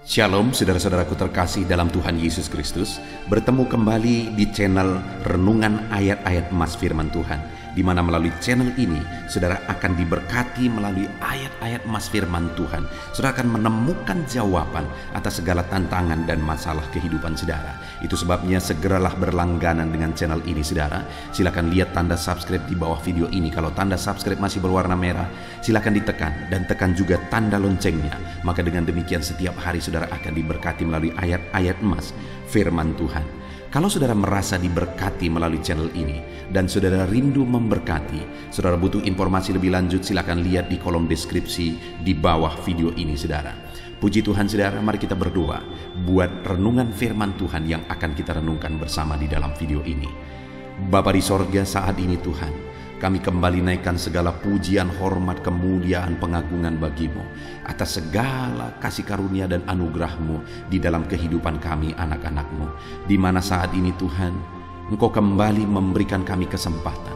Shalom saudara-saudaraku terkasih dalam Tuhan Yesus Kristus. Bertemu kembali di channel Renungan Ayat-Ayat Emas Firman Tuhan, di mana melalui channel ini saudara akan diberkati melalui ayat-ayat emas firman Tuhan. Saudara akan menemukan jawaban atas segala tantangan dan masalah kehidupan saudara. Itu sebabnya segeralah berlangganan dengan channel ini saudara. Silakan lihat tanda subscribe di bawah video ini. Kalau tanda subscribe masih berwarna merah, silakan ditekan dan tekan juga tanda loncengnya. Maka dengan demikian setiap hari saudara akan diberkati melalui ayat-ayat emas firman Tuhan. Kalau saudara merasa diberkati melalui channel ini dan saudara rindu memberkati, saudara butuh informasi lebih lanjut, silakan lihat di kolom deskripsi di bawah video ini saudara. Puji Tuhan saudara, mari kita berdoa buat renungan firman Tuhan yang akan kita renungkan bersama di dalam video ini. Bapa di sorga, saat ini Tuhan, kami kembali naikkan segala pujian, hormat, kemuliaan, pengagungan bagimu atas segala kasih karunia dan anugerah-Mu di dalam kehidupan kami anak-anak-Mu. Di mana saat ini Tuhan, Engkau kembali memberikan kami kesempatan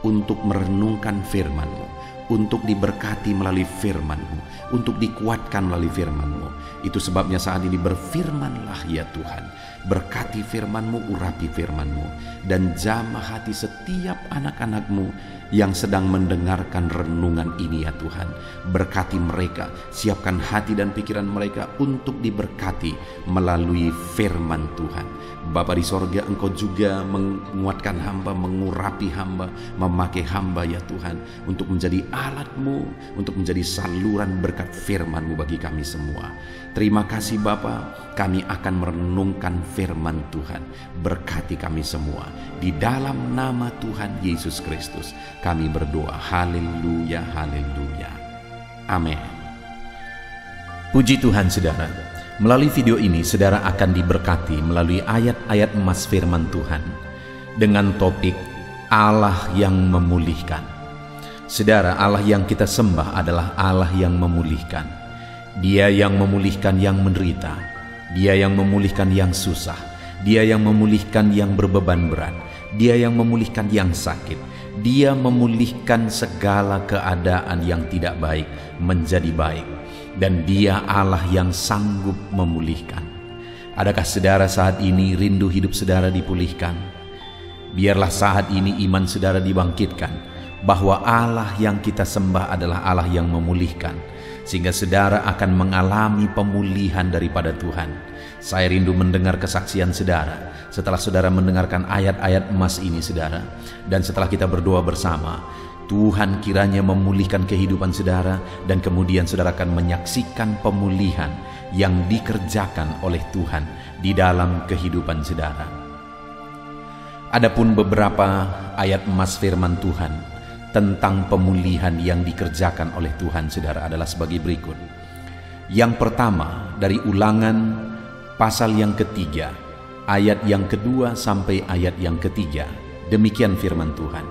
untuk merenungkan firman-Mu, untuk diberkati melalui firman-Mu, untuk dikuatkan melalui firman-Mu. Itu sebabnya saat ini berfirmanlah ya Tuhan. Berkati firman-Mu, urapi firman-Mu, dan jamah hati setiap anak-anak-Mu yang sedang mendengarkan renungan ini ya Tuhan. Berkati mereka, siapkan hati dan pikiran mereka untuk diberkati melalui firman Tuhan. Bapa di sorga, Engkau juga menguatkan hamba, mengurapi hamba, memakai hamba ya Tuhan, untuk menjadi alat-Mu, untuk menjadi saluran berkat firman-Mu bagi kami semua. Terima kasih Bapa, kami akan merenungkan firman Tuhan. Berkati kami semua. Di dalam nama Tuhan Yesus Kristus kami berdoa. Haleluya, haleluya. Amin. Puji Tuhan saudara. Melalui video ini saudara akan diberkati melalui ayat-ayat emas firman Tuhan dengan topik Allah yang memulihkan. Saudara, Allah yang kita sembah adalah Allah yang memulihkan. Dia yang memulihkan yang menderita, Dia yang memulihkan yang susah, Dia yang memulihkan yang berbeban berat, Dia yang memulihkan yang sakit, Dia memulihkan segala keadaan yang tidak baik menjadi baik, dan Dia Allah yang sanggup memulihkan. Adakah saudara saat ini rindu hidup saudara dipulihkan? Biarlah saat ini iman saudara dibangkitkan bahwa Allah yang kita sembah adalah Allah yang memulihkan, sehingga saudara akan mengalami pemulihan daripada Tuhan. Saya rindu mendengar kesaksian saudara setelah saudara mendengarkan ayat-ayat emas ini saudara, dan setelah kita berdoa bersama, Tuhan kiranya memulihkan kehidupan saudara, dan kemudian saudara akan menyaksikan pemulihan yang dikerjakan oleh Tuhan di dalam kehidupan saudara. Adapun beberapa ayat emas firman Tuhan tentang pemulihan yang dikerjakan oleh Tuhan saudara adalah sebagai berikut. Yang pertama dari Ulangan pasal yang ketiga, ayat yang kedua sampai ayat yang ketiga. Demikian firman Tuhan.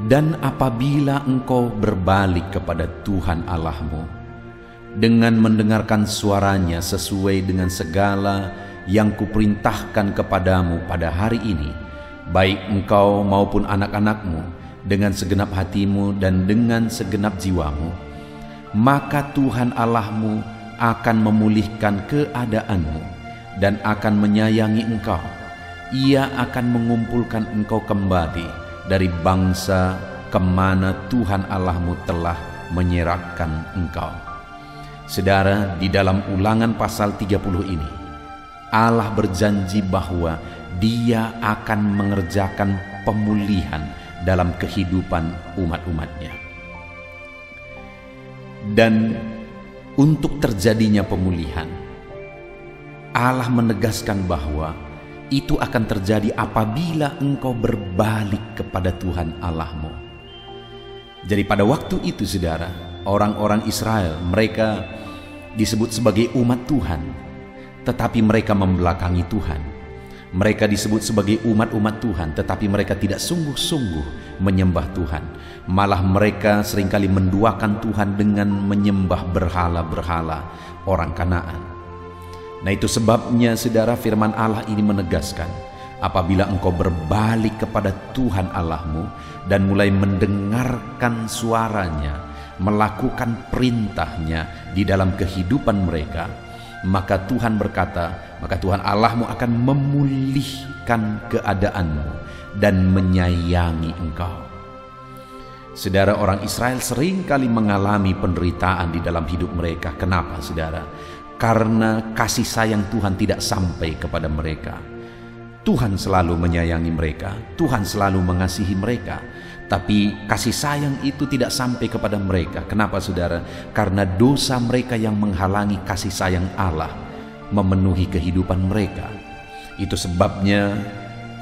Dan apabila engkau berbalik kepada Tuhan Allahmu dengan mendengarkan suaranya sesuai dengan segala yang kuperintahkan kepadamu pada hari ini, baik engkau maupun anak-anakmu, dengan segenap hatimu dan dengan segenap jiwamu, maka Tuhan Allahmu akan memulihkan keadaanmu dan akan menyayangi engkau. Ia akan mengumpulkan engkau kembali dari bangsa kemana Tuhan Allahmu telah menyerahkan engkau. Saudara, di dalam Ulangan pasal 30 ini, Allah berjanji bahwa Dia akan mengerjakan pemulihan dalam kehidupan umat-umatnya. Dan untuk terjadinya pemulihan, Allah menegaskan bahwa itu akan terjadi apabila engkau berbalik kepada Tuhan Allahmu. Jadi pada waktu itu saudara, orang-orang Israel, mereka disebut sebagai umat Tuhan, tetapi mereka membelakangi Tuhan. Mereka disebut sebagai umat-umat Tuhan, tetapi mereka tidak sungguh-sungguh menyembah Tuhan. Malah mereka seringkali menduakan Tuhan dengan menyembah berhala-berhala orang Kanaan. Nah itu sebabnya saudara, firman Allah ini menegaskan, apabila engkau berbalik kepada Tuhan Allahmu dan mulai mendengarkan suaranya, melakukan perintahnya di dalam kehidupan mereka, maka Tuhan berkata, maka Tuhan Allahmu akan memulihkan keadaanmu dan menyayangi engkau. Saudara, orang Israel sering kali mengalami penderitaan di dalam hidup mereka. Kenapa, saudara? Karena kasih sayang Tuhan tidak sampai kepada mereka. Tuhan selalu menyayangi mereka, Tuhan selalu mengasihi mereka, tapi kasih sayang itu tidak sampai kepada mereka. Kenapa, saudara? Karena dosa mereka yang menghalangi kasih sayang Allah memenuhi kehidupan mereka. Itu sebabnya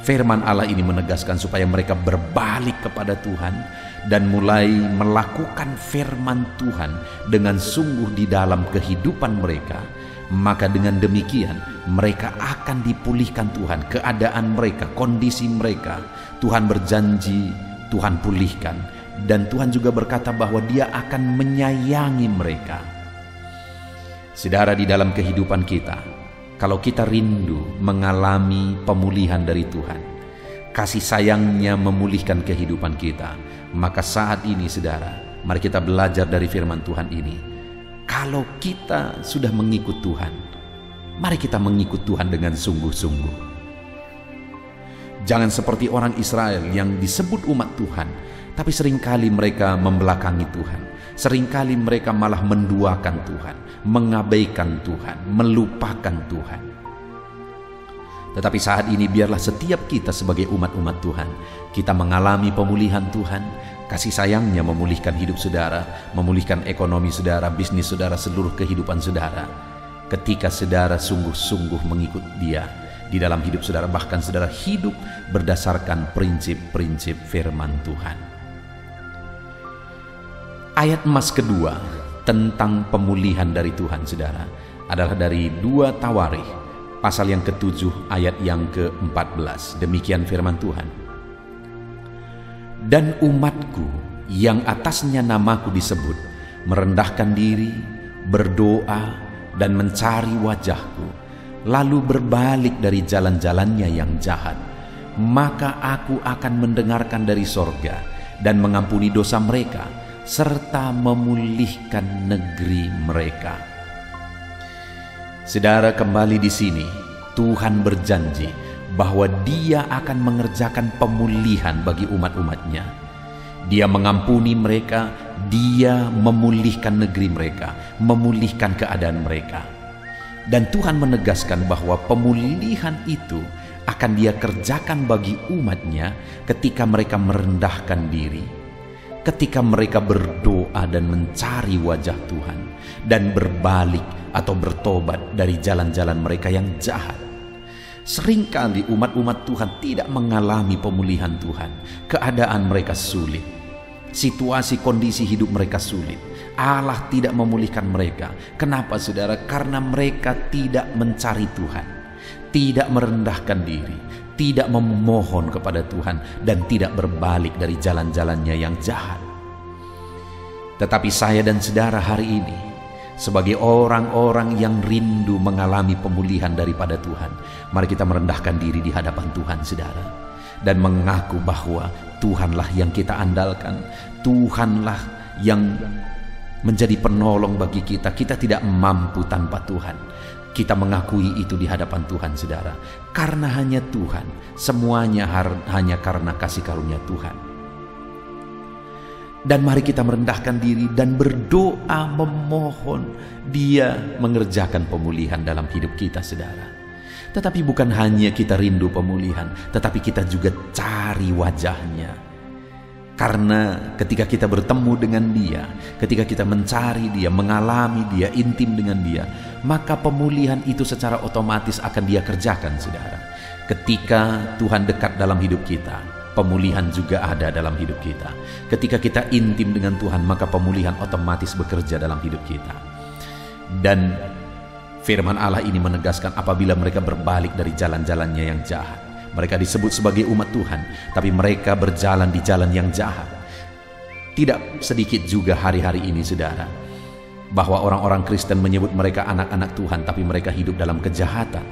firman Allah ini menegaskan supaya mereka berbalik kepada Tuhan dan mulai melakukan firman Tuhan dengan sungguh di dalam kehidupan mereka. Maka dengan demikian mereka akan dipulihkan Tuhan, keadaan mereka, kondisi mereka. Tuhan berjanji, Tuhan pulihkan, dan Tuhan juga berkata bahwa Dia akan menyayangi mereka. Saudara, di dalam kehidupan kita, kalau kita rindu mengalami pemulihan dari Tuhan, kasih sayangnya memulihkan kehidupan kita, maka saat ini, saudara, mari kita belajar dari firman Tuhan ini. Kalau kita sudah mengikut Tuhan, mari kita mengikut Tuhan dengan sungguh-sungguh. Jangan seperti orang Israel yang disebut umat Tuhan, tapi seringkali mereka membelakangi Tuhan. Seringkali mereka malah menduakan Tuhan, mengabaikan Tuhan, melupakan Tuhan. Tetapi saat ini biarlah setiap kita sebagai umat-umat Tuhan, kita mengalami pemulihan Tuhan. Kasih sayangnya memulihkan hidup saudara, memulihkan ekonomi saudara, bisnis saudara, seluruh kehidupan saudara. Ketika saudara sungguh-sungguh mengikut Dia di dalam hidup saudara, bahkan saudara hidup berdasarkan prinsip-prinsip firman Tuhan. Ayat emas kedua tentang pemulihan dari Tuhan, saudara, adalah dari 2 Tawarikh pasal yang ke-7 ayat yang ke-14. Demikian firman Tuhan. Dan umatku yang atasnya namaku disebut, merendahkan diri, berdoa, dan mencari wajahku, lalu berbalik dari jalan-jalannya yang jahat, maka aku akan mendengarkan dari sorga dan mengampuni dosa mereka, serta memulihkan negeri mereka. Saudara, kembali di sini Tuhan berjanji bahwa Dia akan mengerjakan pemulihan bagi umat-umatnya. Dia mengampuni mereka, Dia memulihkan negeri mereka, memulihkan keadaan mereka. Dan Tuhan menegaskan bahwa pemulihan itu akan Dia kerjakan bagi umatnya ketika mereka merendahkan diri, ketika mereka berdoa dan mencari wajah Tuhan, dan berbalik atau bertobat dari jalan-jalan mereka yang jahat. Seringkali umat-umat Tuhan tidak mengalami pemulihan Tuhan. Keadaan mereka sulit, situasi kondisi hidup mereka sulit. Allah tidak memulihkan mereka. Kenapa, saudara? Karena mereka tidak mencari Tuhan, tidak merendahkan diri, tidak memohon kepada Tuhan, dan tidak berbalik dari jalan-jalannya yang jahat. Tetapi saya dan saudara hari ini, sebagai orang-orang yang rindu mengalami pemulihan daripada Tuhan, mari kita merendahkan diri di hadapan Tuhan, saudara, dan mengaku bahwa Tuhanlah yang kita andalkan, Tuhanlah yang menjadi penolong bagi kita. Kita tidak mampu tanpa Tuhan. Kita mengakui itu di hadapan Tuhan, saudara, karena hanya Tuhan, semuanya hanya karena kasih karunia Tuhan. Dan mari kita merendahkan diri dan berdoa memohon Dia mengerjakan pemulihan dalam hidup kita, saudara. Tetapi bukan hanya kita rindu pemulihan, tetapi kita juga cari wajah-Nya. Karena ketika kita bertemu dengan Dia, ketika kita mencari Dia, mengalami Dia, intim dengan Dia, maka pemulihan itu secara otomatis akan Dia kerjakan, saudara. Ketika Tuhan dekat dalam hidup kita, pemulihan juga ada dalam hidup kita. Ketika kita intim dengan Tuhan, maka pemulihan otomatis bekerja dalam hidup kita. Dan firman Allah ini menegaskan apabila mereka berbalik dari jalan-jalannya yang jahat. Mereka disebut sebagai umat Tuhan, tapi mereka berjalan di jalan yang jahat. Tidak sedikit juga hari-hari ini, saudara, bahwa orang-orang Kristen menyebut mereka anak-anak Tuhan, tapi mereka hidup dalam kejahatan.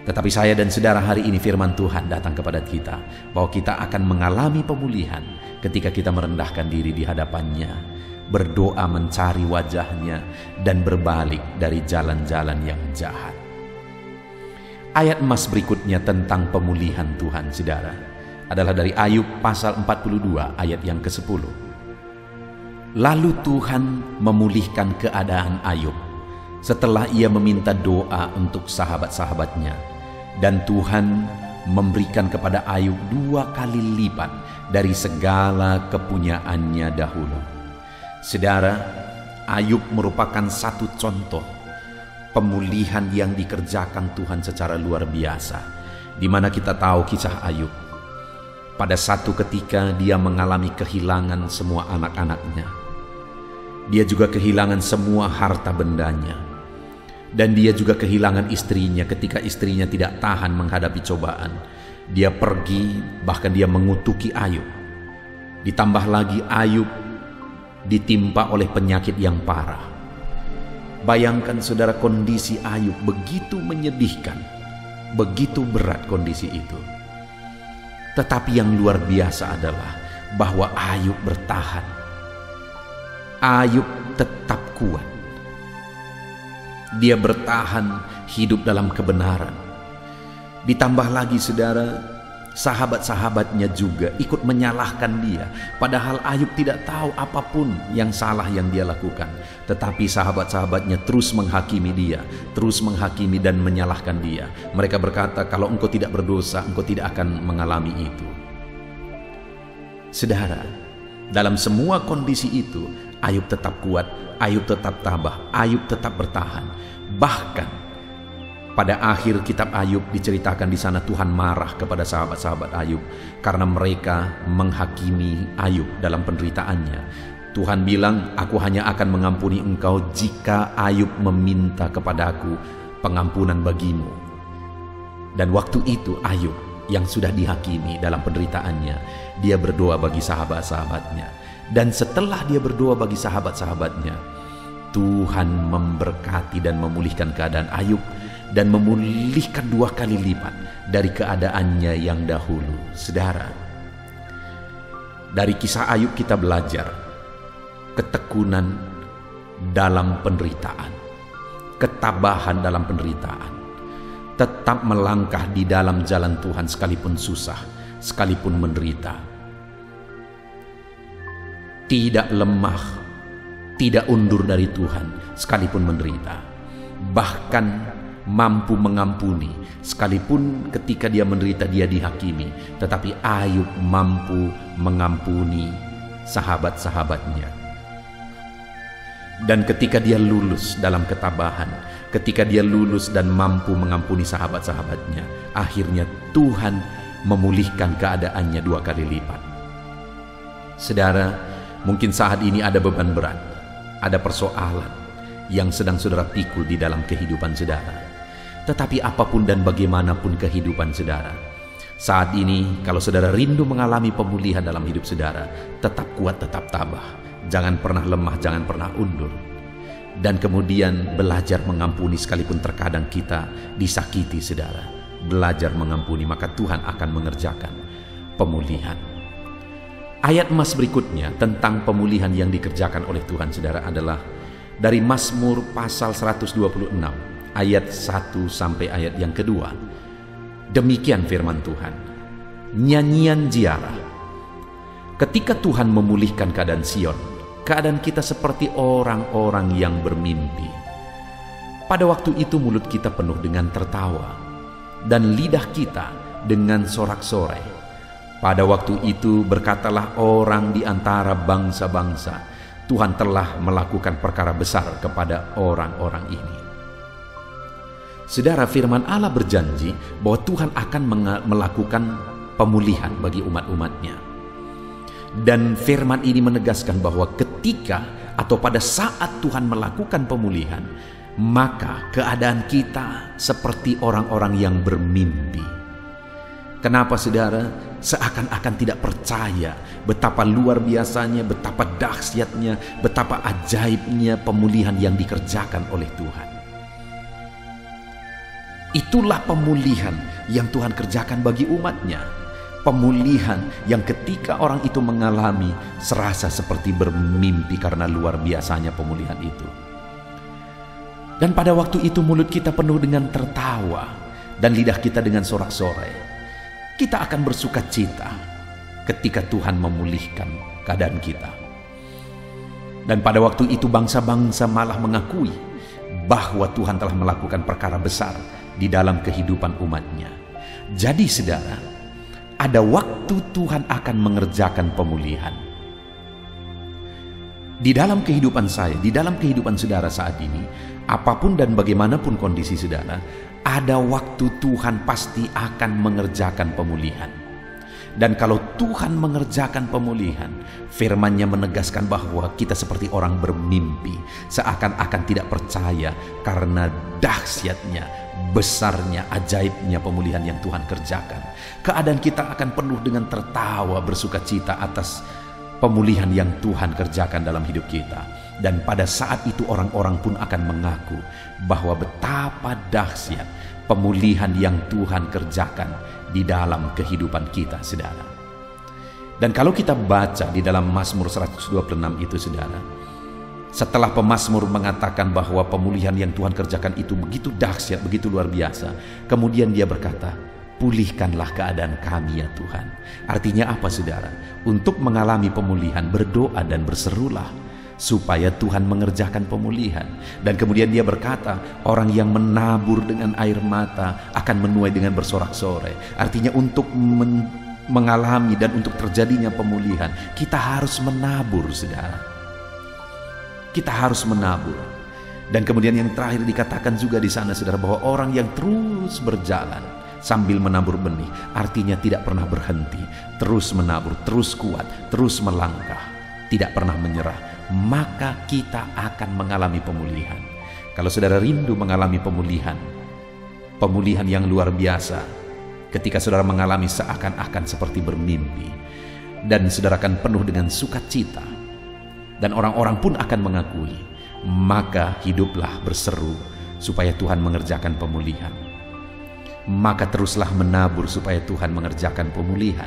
Tetapi saya dan saudara, hari ini firman Tuhan datang kepada kita bahwa kita akan mengalami pemulihan ketika kita merendahkan diri di hadapan-Nya, berdoa mencari wajahnya, dan berbalik dari jalan-jalan yang jahat. Ayat emas berikutnya tentang pemulihan Tuhan, saudara, adalah dari Ayub pasal 42 ayat yang ke-10. Lalu Tuhan memulihkan keadaan Ayub setelah ia meminta doa untuk sahabat-sahabatnya, dan Tuhan memberikan kepada Ayub 2 kali lipat dari segala kepunyaannya dahulu. Saudara, Ayub merupakan satu contoh pemulihan yang dikerjakan Tuhan secara luar biasa, di mana kita tahu kisah Ayub. Pada satu ketika dia mengalami kehilangan semua anak-anaknya. Dia juga kehilangan semua harta bendanya. Dan dia juga kehilangan istrinya ketika istrinya tidak tahan menghadapi cobaan. Dia pergi, bahkan dia mengutuki Ayub. Ditambah lagi Ayub ditimpa oleh penyakit yang parah. Bayangkan saudara, kondisi Ayub begitu menyedihkan, begitu berat kondisi itu. Tetapi yang luar biasa adalah bahwa Ayub bertahan. Ayub tetap kuat. Dia bertahan hidup dalam kebenaran. Ditambah lagi saudara, sahabat-sahabatnya juga ikut menyalahkan dia. Padahal Ayub tidak tahu apapun yang salah yang dia lakukan. Tetapi sahabat-sahabatnya terus menghakimi dia, terus menghakimi dan menyalahkan dia. Mereka berkata, kalau engkau tidak berdosa, engkau tidak akan mengalami itu. Saudara, dalam semua kondisi itu, Ayub tetap kuat, Ayub tetap tabah, Ayub tetap bertahan. Bahkan pada akhir kitab Ayub diceritakan di sana Tuhan marah kepada sahabat-sahabat Ayub karena mereka menghakimi Ayub dalam penderitaannya. Tuhan bilang, aku hanya akan mengampuni engkau jika Ayub meminta kepadaku pengampunan bagimu. Dan waktu itu Ayub yang sudah dihakimi dalam penderitaannya, dia berdoa bagi sahabat-sahabatnya. Dan setelah dia berdoa bagi sahabat-sahabatnya, Tuhan memberkati dan memulihkan keadaan Ayub dan memulihkan 2 kali lipat dari keadaannya yang dahulu. Saudara, dari kisah Ayub kita belajar ketekunan dalam penderitaan, ketabahan dalam penderitaan, tetap melangkah di dalam jalan Tuhan sekalipun susah, sekalipun menderita, tidak lemah, tidak undur dari Tuhan sekalipun menderita, bahkan mampu mengampuni sekalipun ketika dia menderita dia dihakimi. Tetapi Ayub mampu mengampuni sahabat-sahabatnya. Dan ketika dia lulus dalam ketabahan, ketika dia lulus dan mampu mengampuni sahabat-sahabatnya, akhirnya Tuhan memulihkan keadaannya 2 kali lipat. Saudara, mungkin saat ini ada beban berat, ada persoalan yang sedang saudara pikul di dalam kehidupan saudara. Tetapi apapun dan bagaimanapun kehidupan saudara, saat ini kalau saudara rindu mengalami pemulihan dalam hidup saudara, tetap kuat, tetap tabah. Jangan pernah lemah, jangan pernah undur. Dan kemudian belajar mengampuni sekalipun terkadang kita disakiti saudara. Belajar mengampuni, maka Tuhan akan mengerjakan pemulihan. Ayat emas berikutnya tentang pemulihan yang dikerjakan oleh Tuhan saudara adalah dari Mazmur pasal 126 ayat 1 sampai ayat yang kedua. Demikian firman Tuhan. Nyanyian ziarah. Ketika Tuhan memulihkan keadaan Sion, keadaan kita seperti orang-orang yang bermimpi. Pada waktu itu mulut kita penuh dengan tertawa, dan lidah kita dengan sorak-sorai. Pada waktu itu berkatalah orang di antara bangsa-bangsa, Tuhan telah melakukan perkara besar kepada orang-orang ini. Saudara, firman Allah berjanji bahwa Tuhan akan melakukan pemulihan bagi umat-umatnya. Dan firman ini menegaskan bahwa ketika atau pada saat Tuhan melakukan pemulihan, maka keadaan kita seperti orang-orang yang bermimpi. Kenapa saudara? Seakan-akan tidak percaya betapa luar biasanya, betapa dahsyatnya, betapa ajaibnya pemulihan yang dikerjakan oleh Tuhan. Itulah pemulihan yang Tuhan kerjakan bagi umatnya. Pemulihan yang ketika orang itu mengalami serasa seperti bermimpi karena luar biasanya pemulihan itu. Dan pada waktu itu mulut kita penuh dengan tertawa dan lidah kita dengan sorak-sorai. Kita akan bersuka cita ketika Tuhan memulihkan keadaan kita. Dan pada waktu itu bangsa-bangsa malah mengakui bahwa Tuhan telah melakukan perkara besar di dalam kehidupan umatnya. Jadi saudara, ada waktu Tuhan akan mengerjakan pemulihan. Di dalam kehidupan saya, di dalam kehidupan saudara saat ini, apapun dan bagaimanapun kondisi saudara, ada waktu Tuhan pasti akan mengerjakan pemulihan. Dan kalau Tuhan mengerjakan pemulihan, firman-Nya menegaskan bahwa kita seperti orang bermimpi, seakan-akan tidak percaya karena dahsyatnya, besarnya, ajaibnya pemulihan yang Tuhan kerjakan. Keadaan kita akan penuh dengan tertawa, bersuka cita atas pemulihan yang Tuhan kerjakan dalam hidup kita. Dan pada saat itu orang-orang pun akan mengaku bahwa betapa dahsyat pemulihan yang Tuhan kerjakan di dalam kehidupan kita, saudara. Dan kalau kita baca di dalam Mazmur 126 itu, saudara, setelah pemazmur mengatakan bahwa pemulihan yang Tuhan kerjakan itu begitu dahsyat, begitu luar biasa, kemudian dia berkata, pulihkanlah keadaan kami ya Tuhan. Artinya apa saudara? Untuk mengalami pemulihan berdoa dan berserulah supaya Tuhan mengerjakan pemulihan. Dan kemudian dia berkata, orang yang menabur dengan air mata akan menuai dengan bersorak-sorai. Artinya untuk mengalami dan untuk terjadinya pemulihan, kita harus menabur saudara. Kita harus menabur. Dan kemudian yang terakhir dikatakan juga di sana saudara, bahwa orang yang terus berjalan sambil menabur benih, artinya tidak pernah berhenti, terus menabur, terus kuat, terus melangkah, tidak pernah menyerah, maka kita akan mengalami pemulihan. Kalau saudara rindu mengalami pemulihan yang luar biasa, ketika saudara mengalami seakan-akan seperti bermimpi, dan saudara akan penuh dengan sukacita, dan orang-orang pun akan mengakui, maka hiduplah berseru supaya Tuhan mengerjakan pemulihan. Maka teruslah menabur supaya Tuhan mengerjakan pemulihan.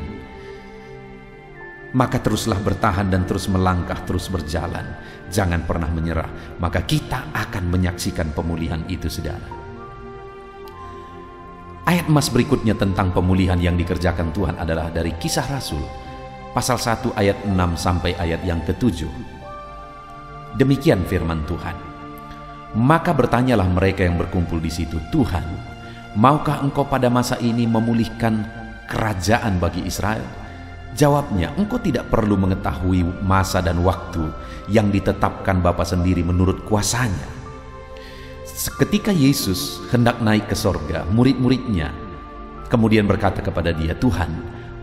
Maka teruslah bertahan dan terus melangkah, terus berjalan. Jangan pernah menyerah. Maka kita akan menyaksikan pemulihan itu saudara. Ayat emas berikutnya tentang pemulihan yang dikerjakan Tuhan adalah dari Kisah Rasul pasal 1 ayat 6 sampai ayat yang ke-7. Demikian firman Tuhan. Maka bertanyalah mereka yang berkumpul di situ, Tuhan, maukah engkau pada masa ini memulihkan kerajaan bagi Israel? Jawabnya, engkau tidak perlu mengetahui masa dan waktu yang ditetapkan Bapa sendiri menurut kuasanya. Ketika Yesus hendak naik ke sorga, murid-muridnya kemudian berkata kepada dia, Tuhan,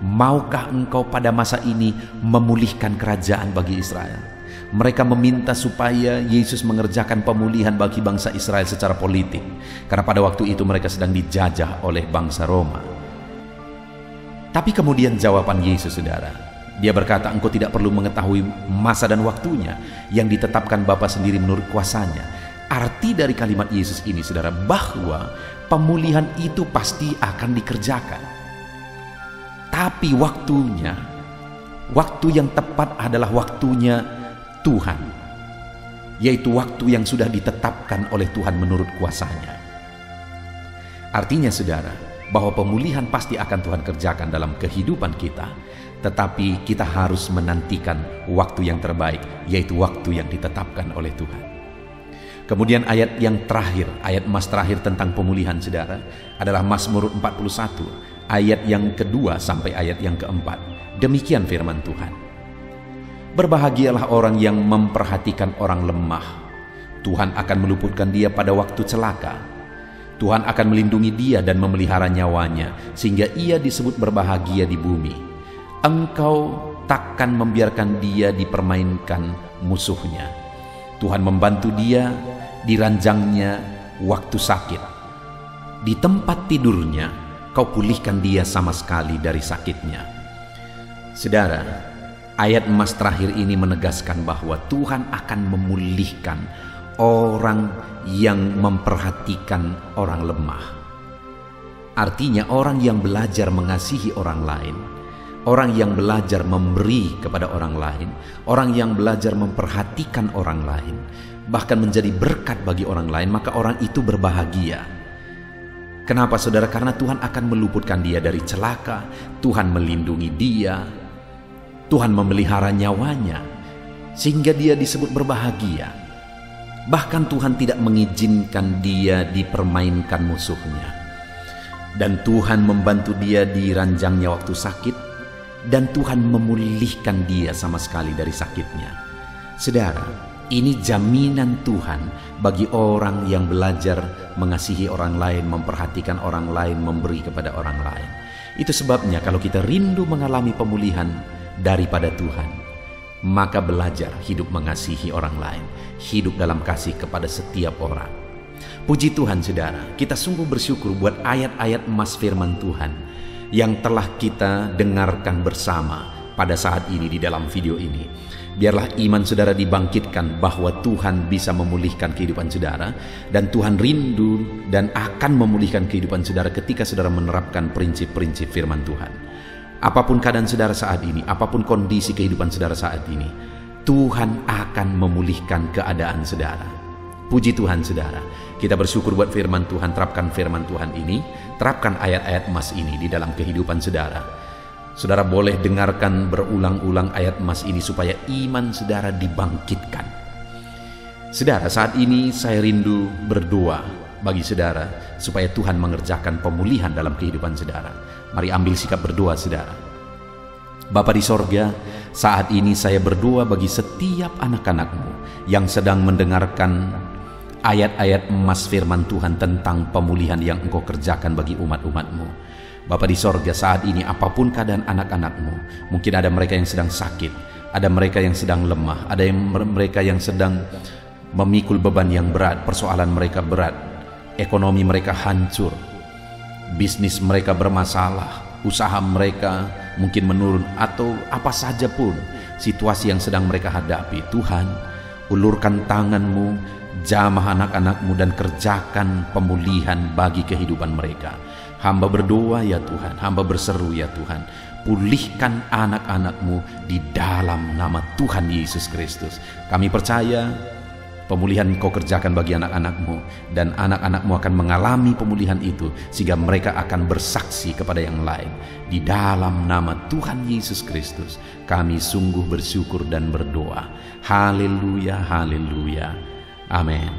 maukah engkau pada masa ini memulihkan kerajaan bagi Israel? Mereka meminta supaya Yesus mengerjakan pemulihan bagi bangsa Israel secara politik, karena pada waktu itu mereka sedang dijajah oleh bangsa Roma. Tapi kemudian jawaban Yesus saudara, dia berkata, engkau tidak perlu mengetahui masa dan waktunya yang ditetapkan Bapa sendiri menurut kuasanya. Arti dari kalimat Yesus ini saudara, bahwa pemulihan itu pasti akan dikerjakan, tapi waktunya, waktu yang tepat adalah waktunya Tuhan, yaitu waktu yang sudah ditetapkan oleh Tuhan menurut kuasanya. Artinya saudara, bahwa pemulihan pasti akan Tuhan kerjakan dalam kehidupan kita, tetapi kita harus menantikan waktu yang terbaik, yaitu waktu yang ditetapkan oleh Tuhan. Kemudian ayat yang terakhir, ayat emas terakhir tentang pemulihan saudara, adalah Mazmur 41 ayat yang kedua sampai ayat yang keempat. Demikian firman Tuhan. Berbahagialah orang yang memperhatikan orang lemah. Tuhan akan meluputkan dia pada waktu celaka. Tuhan akan melindungi dia dan memelihara nyawanya, sehingga ia disebut berbahagia di bumi. Engkau takkan membiarkan dia dipermainkan musuhnya. Tuhan membantu dia di ranjangnya waktu sakit. Di tempat tidurnya, kau pulihkan dia sama sekali dari sakitnya. Saudara, ayat emas terakhir ini menegaskan bahwa Tuhan akan memulihkan orang yang memperhatikan orang lemah. Artinya orang yang belajar mengasihi orang lain orang yang belajar memberi kepada orang lain, orang yang belajar memperhatikan orang lain, bahkan menjadi berkat bagi orang lain, maka orang itu berbahagia. Kenapa saudara? Karena Tuhan akan meluputkan dia dari celaka, Tuhan melindungi dia, Tuhan memelihara nyawanya, sehingga dia disebut berbahagia. Bahkan Tuhan tidak mengizinkan dia dipermainkan musuhnya. Dan Tuhan membantu dia di ranjangnya waktu sakit, dan Tuhan memulihkan dia sama sekali dari sakitnya. Saudara, ini jaminan Tuhan bagi orang yang belajar mengasihi orang lain, memperhatikan orang lain, memberi kepada orang lain. Itu sebabnya kalau kita rindu mengalami pemulihan daripada Tuhan, maka belajar hidup mengasihi orang lain, hidup dalam kasih kepada setiap orang. Puji Tuhan saudara, kita sungguh bersyukur buat ayat-ayat emas firman Tuhan yang telah kita dengarkan bersama pada saat ini di dalam video ini. Biarlah iman saudara dibangkitkan bahwa Tuhan bisa memulihkan kehidupan saudara, dan Tuhan rindu dan akan memulihkan kehidupan saudara ketika saudara menerapkan prinsip-prinsip firman Tuhan. Apapun keadaan saudara saat ini, apapun kondisi kehidupan saudara saat ini, Tuhan akan memulihkan keadaan saudara. Puji Tuhan saudara, kita bersyukur buat firman Tuhan. Terapkan firman Tuhan ini, terapkan ayat-ayat emas ini di dalam kehidupan saudara. Saudara boleh dengarkan berulang-ulang ayat emas ini supaya iman saudara dibangkitkan. Saudara, saat ini saya rindu berdoa bagi saudara supaya Tuhan mengerjakan pemulihan dalam kehidupan saudara. Mari ambil sikap berdoa saudara. Bapa di sorga, saat ini saya berdoa bagi setiap anak-anak-Mu yang sedang mendengarkan ayat-ayat emas firman Tuhan tentang pemulihan yang Engkau kerjakan bagi umat-umat-Mu. Bapa di sorga, saat ini apapun keadaan anak-anak-Mu, mungkin ada mereka yang sedang sakit, ada mereka yang sedang lemah, ada mereka yang sedang memikul beban yang berat, persoalan mereka berat, ekonomi mereka hancur, bisnis mereka bermasalah, usaha mereka mungkin menurun, atau apa saja pun situasi yang sedang mereka hadapi. Tuhan, ulurkan tangan-Mu, jamah anak-anak-Mu dan kerjakan pemulihan bagi kehidupan mereka. Hamba berdoa ya Tuhan, hamba berseru ya Tuhan, pulihkan anak-anak-Mu di dalam nama Tuhan Yesus Kristus. Kami percaya pemulihan Kau kerjakan bagi anak-anak-Mu, dan anak-anak-Mu akan mengalami pemulihan itu sehingga mereka akan bersaksi kepada yang lain. Di dalam nama Tuhan Yesus Kristus kami sungguh bersyukur dan berdoa. Haleluya, haleluya, amin.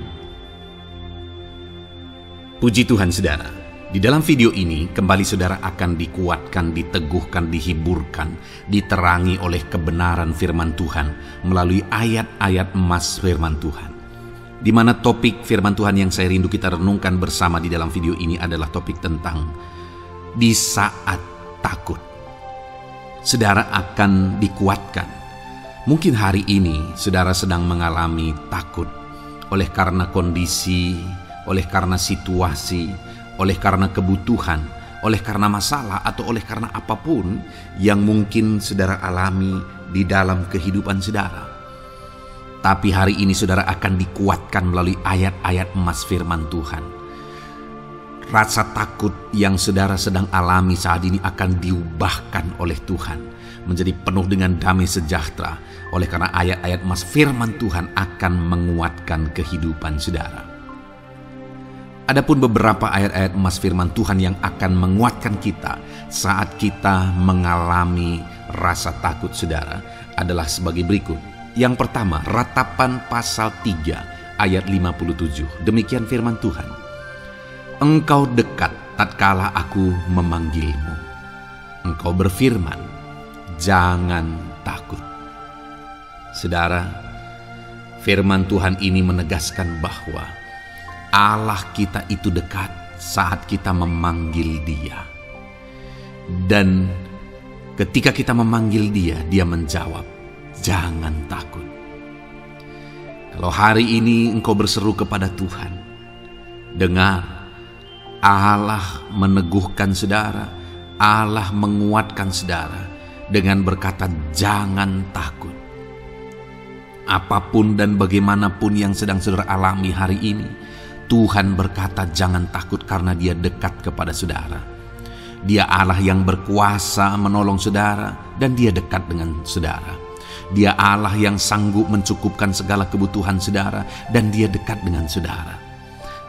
Puji Tuhan saudara. Di dalam video ini kembali saudara akan dikuatkan, diteguhkan, dihiburkan, diterangi oleh kebenaran firman Tuhan melalui ayat-ayat emas firman Tuhan. Di mana topik firman Tuhan yang saya rindu kita renungkan bersama di dalam video ini adalah topik tentang di saat takut. Saudara akan dikuatkan. Mungkin hari ini saudara sedang mengalami takut oleh karena kondisi, oleh karena situasi, oleh karena kebutuhan, oleh karena masalah, atau oleh karena apapun yang mungkin saudara alami di dalam kehidupan saudara. Tapi hari ini saudara akan dikuatkan melalui ayat-ayat emas firman Tuhan. Rasa takut yang saudara sedang alami saat ini akan diubahkan oleh Tuhan menjadi penuh dengan damai sejahtera, oleh karena ayat-ayat emas firman Tuhan akan menguatkan kehidupan saudara. Adapun beberapa ayat-ayat emas firman Tuhan yang akan menguatkan kita saat kita mengalami rasa takut saudara adalah sebagai berikut. Yang pertama, Ratapan pasal 3 ayat 57. Demikian firman Tuhan. Engkau dekat tatkala aku memanggilmu. Engkau berfirman, jangan takut. Saudara, firman Tuhan ini menegaskan bahwa Allah kita itu dekat saat kita memanggil Dia. Dan ketika kita memanggil Dia, Dia menjawab, jangan takut. Kalau hari ini engkau berseru kepada Tuhan, dengar, Allah meneguhkan saudara, Allah menguatkan saudara dengan berkata, jangan takut. Apapun dan bagaimanapun yang sedang saudara alami hari ini, Tuhan berkata jangan takut karena Dia dekat kepada saudara. Dia Allah yang berkuasa menolong saudara dan dia dekat dengan saudara. Dia Allah yang sanggup mencukupkan segala kebutuhan saudara dan dia dekat dengan saudara.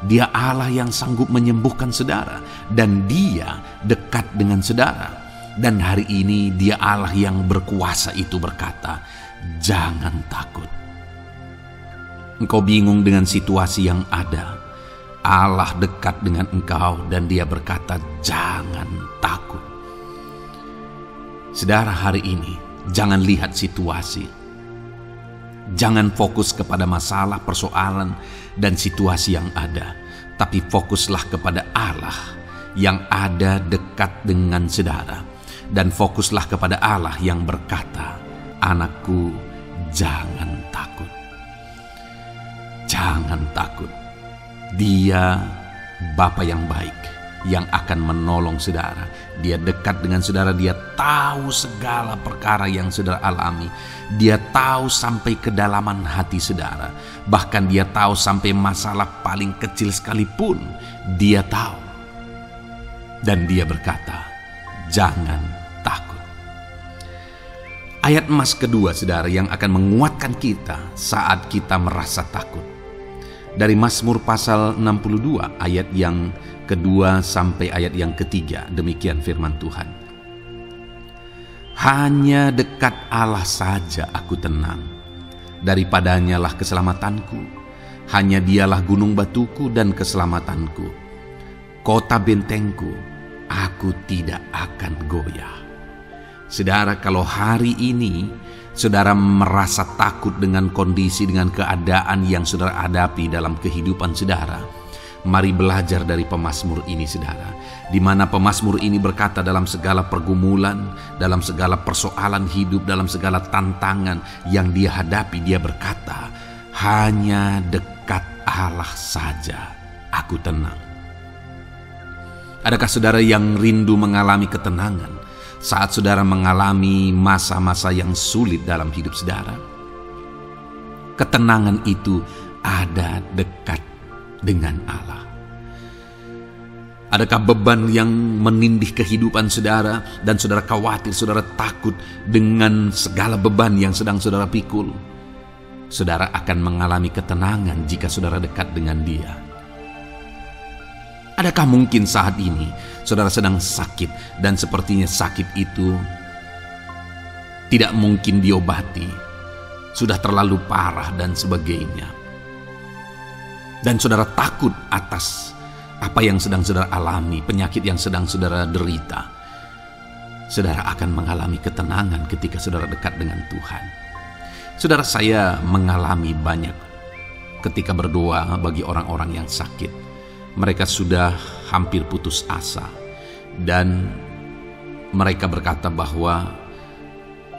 Dia Allah yang sanggup menyembuhkan saudara dan dia dekat dengan saudara. Dan hari ini dia Allah yang berkuasa itu berkata, jangan takut. Engkau bingung dengan situasi yang ada. Allah dekat dengan engkau dan dia berkata, jangan takut. Saudara, hari ini jangan lihat situasi. Jangan fokus kepada masalah, persoalan, dan situasi yang ada. Tapi fokuslah kepada Allah yang ada dekat dengan saudara. Dan fokuslah kepada Allah yang berkata, anakku, jangan takut. Jangan takut. Dia Bapa yang baik yang akan menolong saudara. Dia dekat dengan saudara. Dia tahu segala perkara yang saudara alami. Dia tahu sampai kedalaman hati saudara. Bahkan dia tahu sampai masalah paling kecil sekalipun. Dia tahu. Dan dia berkata, jangan takut. Ayat emas kedua saudara yang akan menguatkan kita saat kita merasa takut. Dari Mazmur pasal 62 ayat yang kedua sampai ayat yang ketiga, demikian firman Tuhan. Hanya dekat Allah saja aku tenang, daripadanya lah keselamatanku. Hanya dialah gunung batuku dan keselamatanku, kota bentengku, aku tidak akan goyah. Saudara, kalau hari ini saudara merasa takut dengan kondisi, dengan keadaan yang saudara hadapi dalam kehidupan saudara, mari belajar dari pemazmur ini saudara. Di mana pemazmur ini berkata dalam segala pergumulan, dalam segala persoalan hidup, dalam segala tantangan yang dia hadapi, dia berkata, hanya dekat Allah saja aku tenang. Adakah saudara yang rindu mengalami ketenangan saat saudara mengalami masa-masa yang sulit dalam hidup saudara? Ketenangan itu ada dekat dengan Allah. Adakah beban yang menindih kehidupan saudara dan saudara khawatir, saudara takut dengan segala beban yang sedang saudara pikul? Saudara akan mengalami ketenangan jika saudara dekat dengan Dia. Adakah mungkin saat ini saudara sedang sakit dan sepertinya sakit itu tidak mungkin diobati, sudah terlalu parah dan sebagainya, dan saudara takut atas apa yang sedang saudara alami, penyakit yang sedang saudara derita? Saudara akan mengalami ketenangan ketika saudara dekat dengan Tuhan. Saudara, saya mengalami banyak ketika berdoa bagi orang-orang yang sakit. Mereka sudah hampir putus asa dan mereka berkata bahwa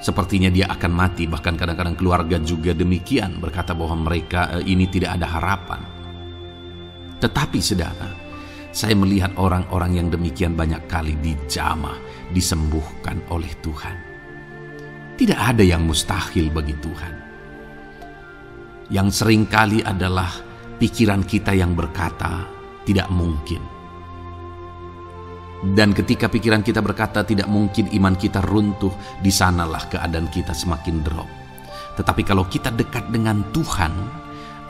sepertinya dia akan mati. Bahkan kadang-kadang keluarga juga demikian, berkata bahwa mereka ini tidak ada harapan. Tetapi saudara, saya melihat orang-orang yang demikian banyak kali dijamah, disembuhkan oleh Tuhan. Tidak ada yang mustahil bagi Tuhan. Yang seringkali adalah pikiran kita yang berkata tidak mungkin. Dan ketika pikiran kita berkata tidak mungkin, iman kita runtuh, di sanalah keadaan kita semakin drop. Tetapi kalau kita dekat dengan Tuhan,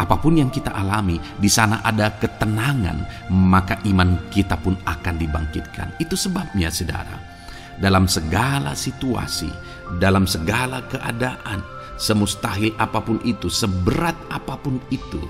apapun yang kita alami, di sana ada ketenangan, maka iman kita pun akan dibangkitkan. Itu sebabnya saudara, dalam segala situasi, dalam segala keadaan, semustahil apapun itu, seberat apapun itu,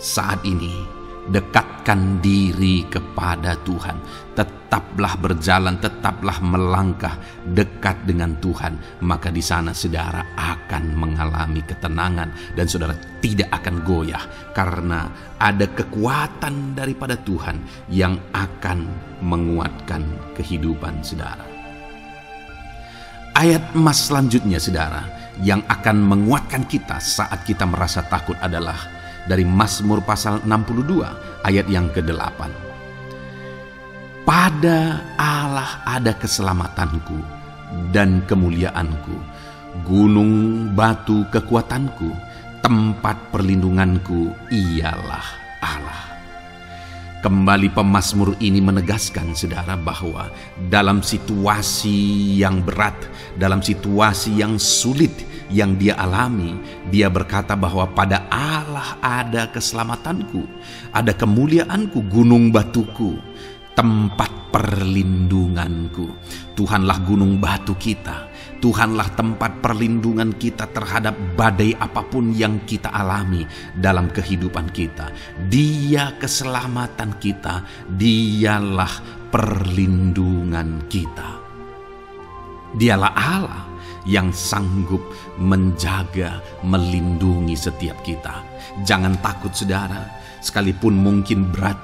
saat ini dekatkan diri kepada Tuhan. Tetaplah berjalan, tetaplah melangkah dekat dengan Tuhan. Maka di sana saudara akan mengalami ketenangan dan saudara tidak akan goyah, karena ada kekuatan daripada Tuhan yang akan menguatkan kehidupan saudara. Ayat emas selanjutnya saudara yang akan menguatkan kita saat kita merasa takut adalah dari Mazmur pasal 62 ayat yang ke-8. Pada Allah ada keselamatanku dan kemuliaanku, gunung batu kekuatanku, tempat perlindunganku ialah Allah. Kembali pemazmur ini menegaskan, saudara, bahwa dalam situasi yang berat, dalam situasi yang sulit yang dia alami, dia berkata bahwa pada Allah ada keselamatanku, ada kemuliaanku, gunung batuku, tempat perlindunganku. Tuhanlah gunung batu kita, Tuhanlah tempat perlindungan kita terhadap badai apapun yang kita alami dalam kehidupan kita. Dia keselamatan kita, dialah perlindungan kita. Dialah Allah yang sanggup menjaga, melindungi setiap kita. Jangan takut, saudara, sekalipun mungkin berat,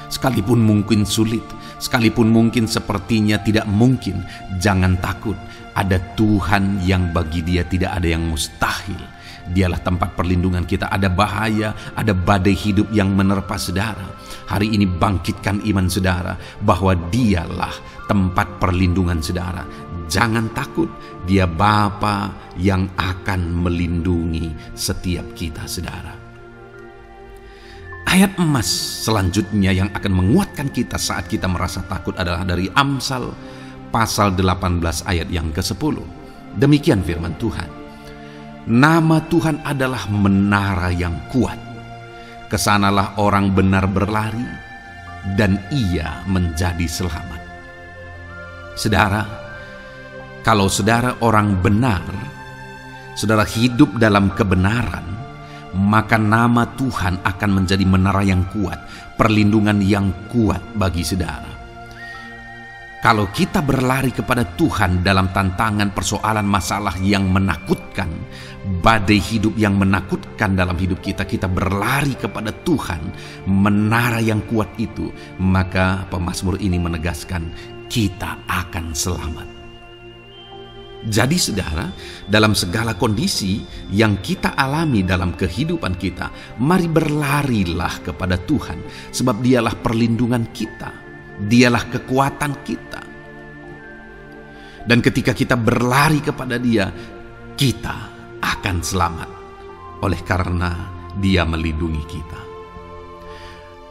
sekalipun mungkin sulit, sekalipun mungkin sepertinya tidak mungkin, jangan takut. Ada Tuhan yang bagi dia tidak ada yang mustahil. Dialah tempat perlindungan kita. Ada bahaya, ada badai hidup yang menerpa saudara. Hari ini bangkitkan iman saudara bahwa dialah tempat perlindungan saudara. Jangan takut, dia Bapa yang akan melindungi setiap kita, saudara. Ayat emas selanjutnya yang akan menguatkan kita saat kita merasa takut adalah dari Amsal pasal 18 ayat yang ke-10. Demikian firman Tuhan. Nama Tuhan adalah menara yang kuat. Kesanalah orang benar berlari dan ia menjadi selamat. Saudara, kalau saudara orang benar, saudara hidup dalam kebenaran, maka nama Tuhan akan menjadi menara yang kuat, perlindungan yang kuat bagi saudara. Kalau kita berlari kepada Tuhan dalam tantangan, persoalan, masalah yang menakutkan, badai hidup yang menakutkan dalam hidup kita, kita berlari kepada Tuhan, menara yang kuat itu, maka pemazmur ini menegaskan kita akan selamat. Jadi saudara, dalam segala kondisi yang kita alami dalam kehidupan kita, mari berlarilah kepada Tuhan, sebab dialah perlindungan kita. Dialah kekuatan kita. Dan ketika kita berlari kepada dia, kita akan selamat. Oleh karena dia melindungi kita.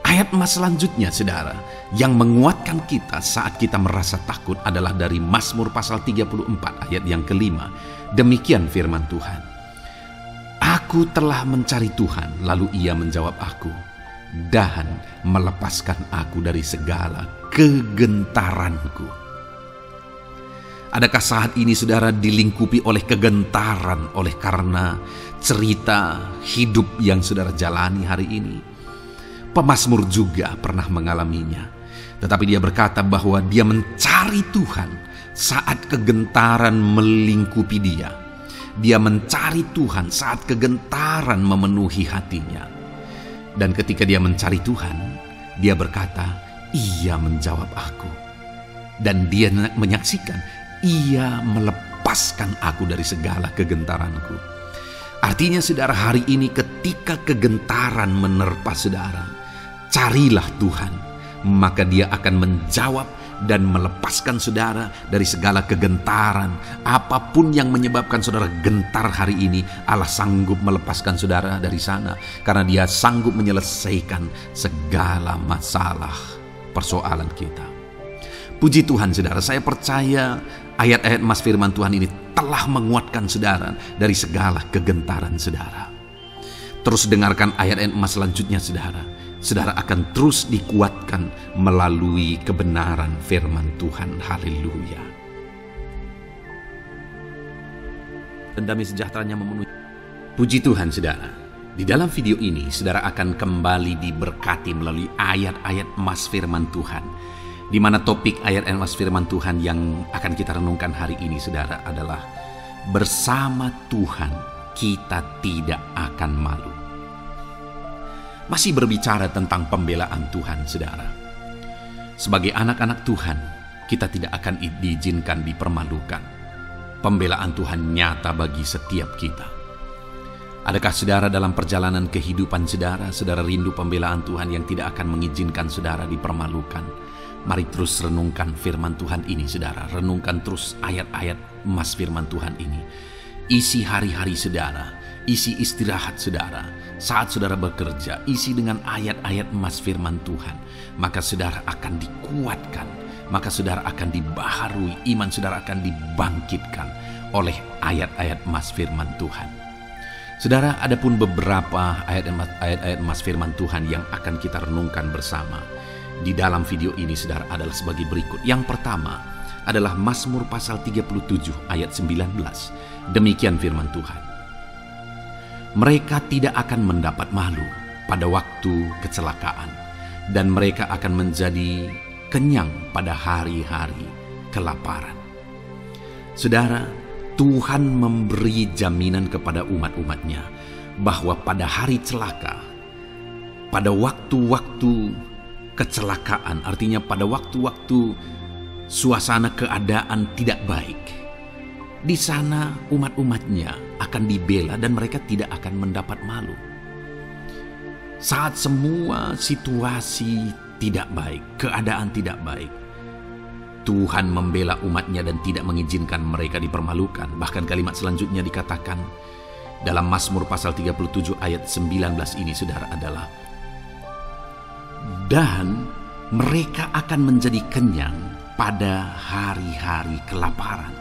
Ayat emas selanjutnya, saudara, yang menguatkan kita saat kita merasa takut adalah dari Mazmur pasal 34 ayat yang ke-5. Demikian firman Tuhan. Aku telah mencari Tuhan, lalu ia menjawab aku, dan melepaskan aku dari segala kegentaranku. Adakah saat ini saudara dilingkupi oleh kegentaran oleh karena cerita hidup yang saudara jalani hari ini? Pemazmur juga pernah mengalaminya. Tetapi dia berkata bahwa dia mencari Tuhan saat kegentaran melingkupi dia. Dia mencari Tuhan saat kegentaran memenuhi hatinya. Dan ketika dia mencari Tuhan, dia berkata, ia menjawab aku. Dan dia menyaksikan, ia melepaskan aku dari segala kegentaranku. Artinya saudara, hari ini ketika kegentaran menerpa saudara, carilah Tuhan, maka dia akan menjawab dan melepaskan saudara dari segala kegentaran. Apapun yang menyebabkan saudara gentar hari ini, Allah sanggup melepaskan saudara dari sana, karena dia sanggup menyelesaikan segala masalah persoalan kita. Puji Tuhan saudara, saya percaya ayat-ayat emas firman Tuhan ini telah menguatkan saudara dari segala kegentaran saudara. Terus dengarkan ayat-ayat emas selanjutnya saudara. Saudara akan terus dikuatkan melalui kebenaran firman Tuhan. Haleluya. Dan damai sejahteranya memenuhi. Puji Tuhan saudara. Di dalam video ini saudara akan kembali diberkati melalui ayat-ayat emas firman Tuhan. Di mana topik ayat emas firman Tuhan yang akan kita renungkan hari ini saudara adalah bersama Tuhan kita tidak akan malu. Masih berbicara tentang pembelaan Tuhan, saudara. Sebagai anak-anak Tuhan, kita tidak akan diizinkan dipermalukan. Pembelaan Tuhan nyata bagi setiap kita. Adakah saudara dalam perjalanan kehidupan saudara, saudara rindu pembelaan Tuhan yang tidak akan mengizinkan saudara dipermalukan? Mari terus renungkan firman Tuhan ini, saudara. Renungkan terus ayat-ayat emas firman Tuhan ini. isi hari-hari saudara, isi istirahat saudara, saat saudara bekerja, isi dengan ayat-ayat emas firman Tuhan. Maka saudara akan dikuatkan, maka saudara akan dibaharui, iman saudara akan dibangkitkan oleh ayat-ayat emas firman Tuhan. Saudara, ada pun beberapa ayat-ayat emas firman Tuhan yang akan kita renungkan bersama di dalam video ini saudara adalah sebagai berikut. Yang pertama adalah Mazmur pasal 37 ayat 19. Demikian firman Tuhan. Mereka tidak akan mendapat malu pada waktu kecelakaan, dan mereka akan menjadi kenyang pada hari-hari kelaparan. Saudara, Tuhan memberi jaminan kepada umat-umatnya bahwa pada hari celaka, pada waktu-waktu kecelakaan, artinya pada waktu-waktu suasana keadaan tidak baik, di sana umat-umatnya akan dibela dan mereka tidak akan mendapat malu. Saat semua situasi tidak baik, keadaan tidak baik, Tuhan membela umatnya dan tidak mengizinkan mereka dipermalukan. Bahkan kalimat selanjutnya dikatakan dalam Mazmur pasal 37 ayat 19 ini saudara adalah, dan mereka akan menjadi kenyang pada hari-hari kelaparan.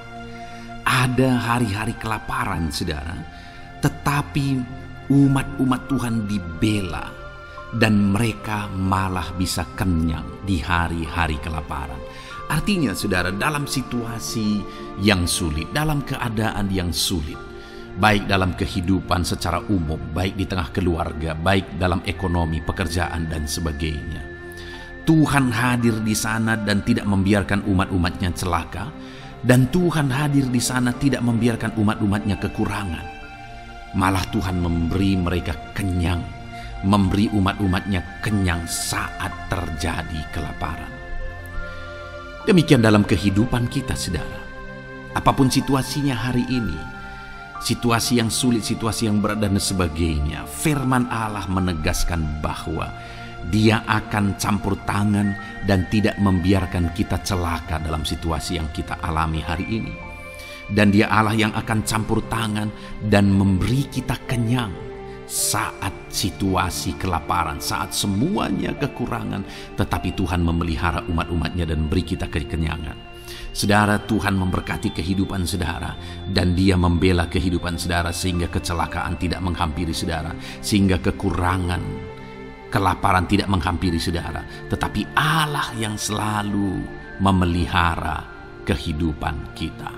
Ada hari-hari kelaparan saudara, tetapi umat-umat Tuhan dibela dan mereka malah bisa kenyang di hari-hari kelaparan. Artinya saudara, dalam situasi yang sulit, dalam keadaan yang sulit, baik dalam kehidupan secara umum, baik di tengah keluarga, baik dalam ekonomi, pekerjaan dan sebagainya, Tuhan hadir di sana dan tidak membiarkan umat-umatnya celaka. Dan Tuhan hadir di sana tidak membiarkan umat-umatnya kekurangan. Malah Tuhan memberi mereka kenyang, memberi umat-umatnya kenyang saat terjadi kelaparan. Demikian dalam kehidupan kita saudara. Apapun situasinya hari ini, situasi yang sulit, situasi yang berat dan sebagainya, firman Allah menegaskan bahwa Dia akan campur tangan dan tidak membiarkan kita celaka dalam situasi yang kita alami hari ini. Dan Dia Allah yang akan campur tangan dan memberi kita kenyang saat situasi kelaparan, saat semuanya kekurangan, tetapi Tuhan memelihara umat-umatnya dan beri kita kekenyangan. Saudara, Tuhan memberkati kehidupan saudara dan Dia membela kehidupan saudara sehingga kecelakaan tidak menghampiri saudara, sehingga kekurangan, kelaparan tidak menghampiri saudara, tetapi Allah yang selalu memelihara kehidupan kita.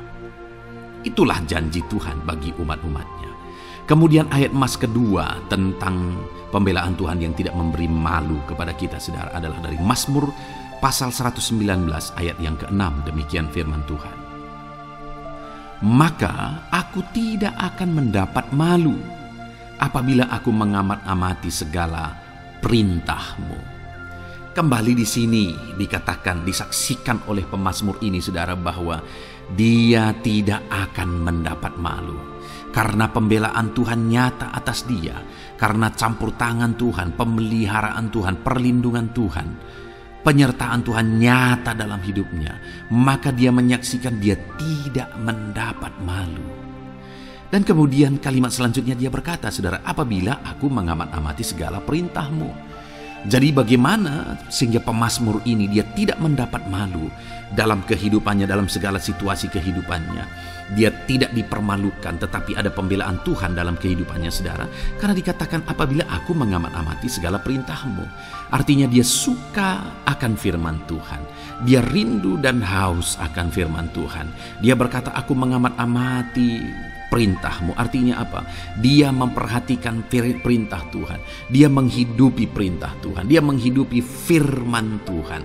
Itulah janji Tuhan bagi umat-umatnya. Kemudian ayat emas kedua tentang pembelaan Tuhan yang tidak memberi malu kepada kita saudara adalah dari Mazmur pasal 119 ayat yang ke-6. Demikian firman Tuhan. Maka aku tidak akan mendapat malu apabila aku mengamat-amati segala perintah-Mu. Kembali di sini dikatakan, disaksikan oleh pemazmur ini saudara bahwa dia tidak akan mendapat malu karena pembelaan Tuhan nyata atas dia, karena campur tangan Tuhan, pemeliharaan Tuhan, perlindungan Tuhan, penyertaan Tuhan nyata dalam hidupnya. Maka dia menyaksikan dia tidak mendapat malu. Dan kemudian kalimat selanjutnya dia berkata, saudara, apabila aku mengamat-amati segala perintah-Mu. Jadi bagaimana sehingga pemazmur ini dia tidak mendapat malu dalam kehidupannya, dalam segala situasi kehidupannya. Dia tidak dipermalukan, tetapi ada pembelaan Tuhan dalam kehidupannya saudara. Karena dikatakan apabila aku mengamat-amati segala perintah-Mu. Artinya dia suka akan firman Tuhan. Dia rindu dan haus akan firman Tuhan. Dia berkata aku mengamat-amati perintah-Mu. Artinya apa? Dia memperhatikan perintah Tuhan. Dia menghidupi perintah Tuhan. Dia menghidupi firman Tuhan.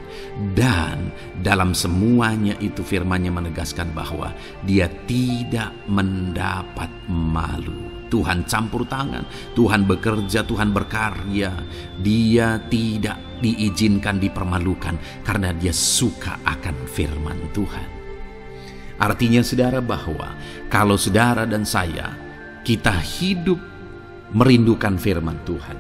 Dan dalam semuanya itu firman-Nya menegaskan bahwa dia tidak mendapat malu. Tuhan campur tangan, Tuhan bekerja, Tuhan berkarya. Dia tidak diizinkan dipermalukan karena dia suka akan firman Tuhan. Artinya saudara bahwa kalau saudara dan saya, kita hidup merindukan firman Tuhan,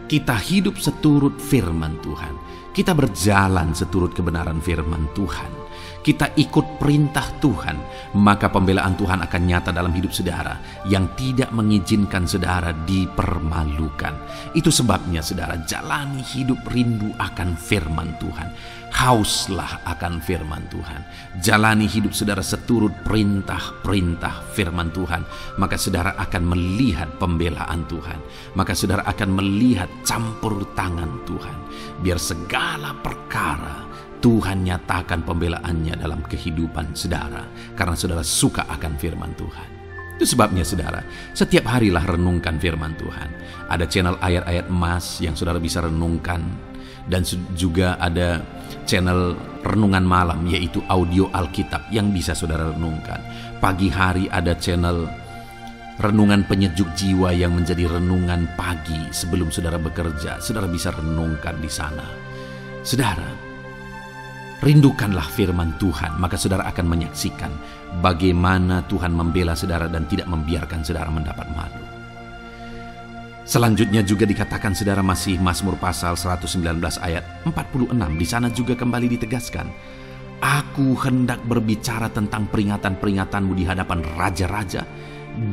kita hidup seturut firman Tuhan, kita berjalan seturut kebenaran firman Tuhan, kita ikut perintah Tuhan, maka pembelaan Tuhan akan nyata dalam hidup saudara yang tidak mengizinkan saudara dipermalukan. Itu sebabnya saudara, jalani hidup rindu akan firman Tuhan. Hauslah akan firman Tuhan. Jalani hidup saudara seturut perintah-perintah firman Tuhan, maka saudara akan melihat pembelaan Tuhan. Maka saudara akan melihat campur tangan Tuhan. Biar segala perkara Tuhan nyatakan pembelaannya dalam kehidupan saudara, karena saudara suka akan firman Tuhan. Itu sebabnya saudara, setiap harilah renungkan firman Tuhan. Ada channel ayat-ayat emas yang saudara bisa renungkan, dan juga ada channel renungan malam, yaitu audio Alkitab yang bisa saudara renungkan. Pagi hari ada channel renungan penyejuk jiwa yang menjadi renungan pagi sebelum saudara bekerja. Saudara bisa renungkan di sana. Saudara, rindukanlah firman Tuhan, maka saudara akan menyaksikan bagaimana Tuhan membela saudara dan tidak membiarkan saudara mendapat malu. Selanjutnya juga dikatakan saudara, masih Mazmur pasal 119 ayat 46. Di sana juga kembali ditegaskan, aku hendak berbicara tentang peringatan-peringatanmu di hadapan raja-raja,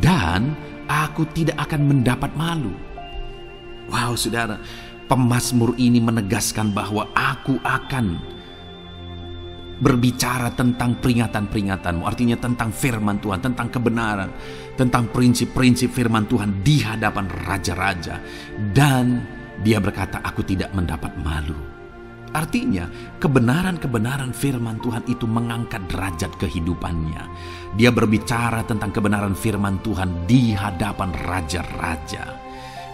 dan aku tidak akan mendapat malu. Wow saudara, pemazmur ini menegaskan bahwa aku akan berbicara tentang peringatan-peringatanmu, artinya tentang firman Tuhan, tentang kebenaran, tentang prinsip-prinsip firman Tuhan di hadapan raja-raja, dan dia berkata aku tidak mendapat malu. Artinya kebenaran-kebenaran firman Tuhan itu mengangkat derajat kehidupannya. Dia berbicara tentang kebenaran firman Tuhan di hadapan raja-raja,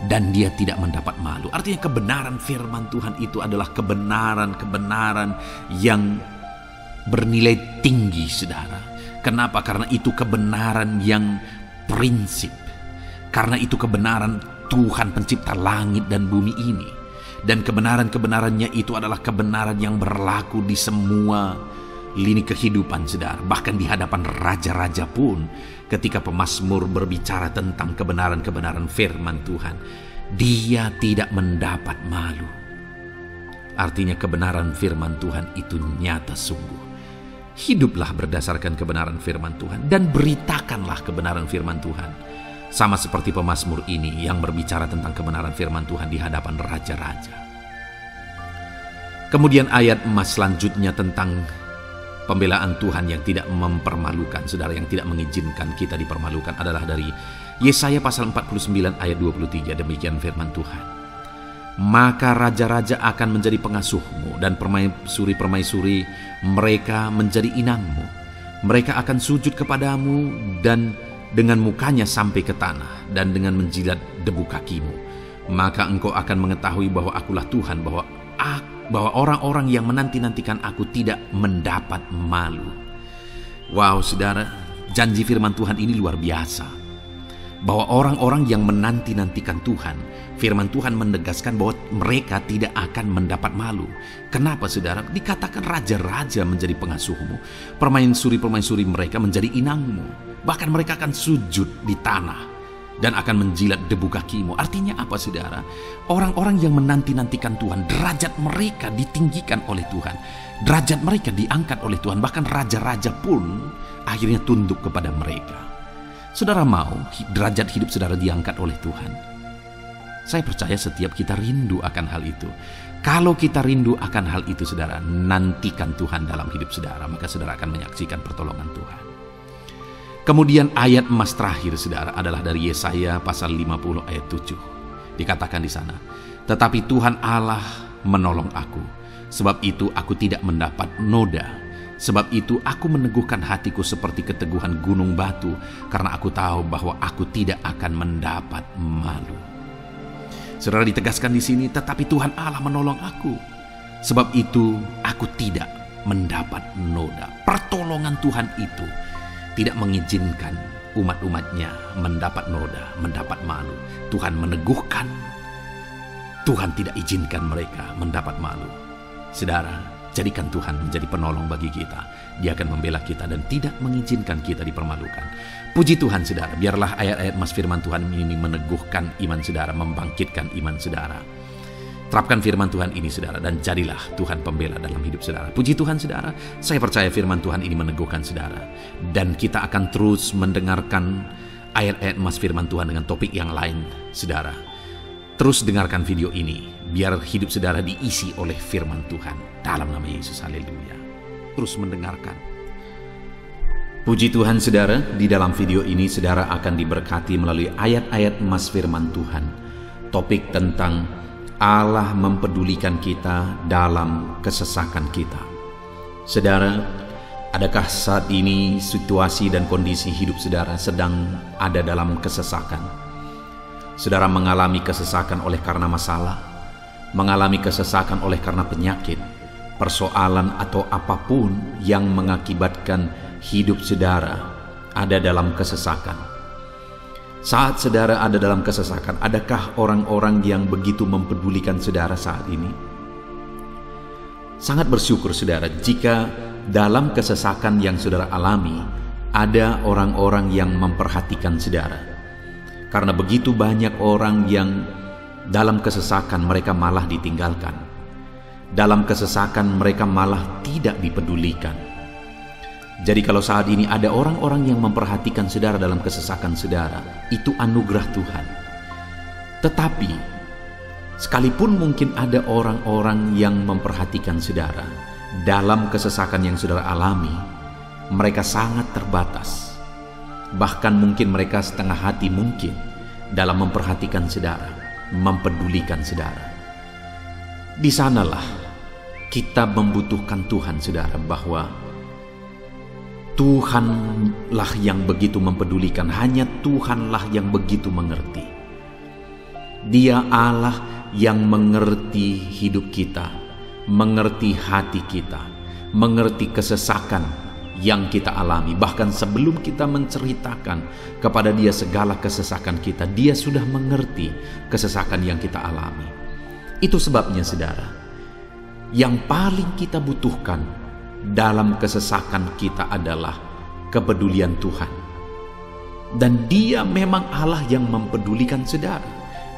dan dia tidak mendapat malu. Artinya kebenaran firman Tuhan itu adalah kebenaran-kebenaran yang bernilai tinggi saudara. Kenapa? Karena itu kebenaran yang prinsip. Karena itu kebenaran Tuhan pencipta langit dan bumi ini. Dan kebenaran-kebenarannya itu adalah kebenaran yang berlaku di semua lini kehidupan saudara. Bahkan di hadapan raja-raja pun, ketika pemazmur berbicara tentang kebenaran-kebenaran firman Tuhan, dia tidak mendapat malu. Artinya kebenaran firman Tuhan itu nyata sungguh. Hiduplah berdasarkan kebenaran firman Tuhan dan beritakanlah kebenaran firman Tuhan. Sama seperti pemazmur ini yang berbicara tentang kebenaran firman Tuhan di hadapan raja-raja. Kemudian ayat emas selanjutnya tentang pembelaan Tuhan yang tidak mempermalukan, saudara, yang tidak mengizinkan kita dipermalukan adalah dari Yesaya pasal 49 ayat 23. Demikian firman Tuhan. Maka raja-raja akan menjadi pengasuhmu, dan permaisuri-permaisuri mereka menjadi inangmu. Mereka akan sujud kepadamu dan dengan mukanya sampai ke tanah, dan dengan menjilat debu kakimu. Maka engkau akan mengetahui bahwa akulah Tuhan, bahwa orang-orang yang menanti-nantikan aku tidak mendapat malu. Wow saudara, janji firman Tuhan ini luar biasa. Bahwa orang-orang yang menanti-nantikan Tuhan, firman Tuhan menegaskan bahwa mereka tidak akan mendapat malu. Kenapa saudara? Dikatakan raja-raja menjadi pengasuhmu, permaisuri-permaisuri mereka menjadi inangmu. Bahkan mereka akan sujud di tanah dan akan menjilat debu kakimu. Artinya apa saudara? Orang-orang yang menanti-nantikan Tuhan, derajat mereka ditinggikan oleh Tuhan. Derajat mereka diangkat oleh Tuhan. Bahkan raja-raja pun akhirnya tunduk kepada mereka. Saudara mau derajat hidup saudara diangkat oleh Tuhan? Saya percaya setiap kita rindu akan hal itu. Kalau kita rindu akan hal itu saudara, nantikan Tuhan dalam hidup saudara, maka saudara akan menyaksikan pertolongan Tuhan. Kemudian ayat emas terakhir saudara adalah dari Yesaya pasal 50 ayat 7. Dikatakan di sana, tetapi Tuhan Allah menolong aku, sebab itu aku tidak mendapat noda. Sebab itu aku meneguhkan hatiku seperti keteguhan gunung batu, karena aku tahu bahwa aku tidak akan mendapat malu. Saudara, ditegaskan di sini, tetapi Tuhan Allah menolong aku. Sebab itu aku tidak mendapat noda. Pertolongan Tuhan itu tidak mengizinkan umat-umatnya mendapat noda, mendapat malu. Tuhan meneguhkan, Tuhan tidak izinkan mereka mendapat malu. Saudara, jadikan Tuhan menjadi penolong bagi kita. Dia akan membela kita dan tidak mengizinkan kita dipermalukan. Puji Tuhan saudara, biarlah ayat-ayat emas firman Tuhan ini meneguhkan iman saudara, membangkitkan iman saudara. Terapkan firman Tuhan ini saudara, dan jadilah Tuhan pembela dalam hidup saudara. Puji Tuhan saudara, saya percaya firman Tuhan ini meneguhkan saudara. Dan kita akan terus mendengarkan ayat-ayat emas firman Tuhan dengan topik yang lain saudara. Terus dengarkan video ini, biar hidup saudara diisi oleh firman Tuhan. Dalam nama Yesus, haleluya. Terus mendengarkan. Puji Tuhan saudara, di dalam video ini saudara akan diberkati melalui ayat-ayat emas firman Tuhan. Topik tentang Allah mempedulikan kita dalam kesesakan kita. Saudara, adakah saat ini situasi dan kondisi hidup saudara sedang ada dalam kesesakan? Saudara mengalami kesesakan oleh karena masalah, mengalami kesesakan oleh karena penyakit, persoalan atau apapun yang mengakibatkan hidup saudara ada dalam kesesakan. Saat saudara ada dalam kesesakan, adakah orang-orang yang begitu mempedulikan saudara saat ini? Sangat bersyukur saudara jika dalam kesesakan yang saudara alami ada orang-orang yang memperhatikan saudara. Karena begitu banyak orang yang dalam kesesakan mereka malah ditinggalkan. Dalam kesesakan mereka malah tidak dipedulikan. Jadi kalau saat ini ada orang-orang yang memperhatikan saudara dalam kesesakan saudara, itu anugerah Tuhan. Tetapi, sekalipun mungkin ada orang-orang yang memperhatikan saudara dalam kesesakan yang saudara alami, mereka sangat terbatas. Bahkan mungkin mereka setengah hati mungkin dalam memperhatikan saudara, mempedulikan saudara. Di sanalah kita membutuhkan Tuhan saudara, bahwa Tuhanlah yang begitu mempedulikan, hanya Tuhanlah yang begitu mengerti. Dia Allah yang mengerti hidup kita, mengerti hati kita, mengerti kesesakan yang kita alami. Bahkan sebelum kita menceritakan kepada Dia segala kesesakan kita, Dia sudah mengerti kesesakan yang kita alami. Itu sebabnya saudara, yang paling kita butuhkan dalam kesesakan kita adalah kepedulian Tuhan. Dan Dia memang Allah yang mempedulikan saudara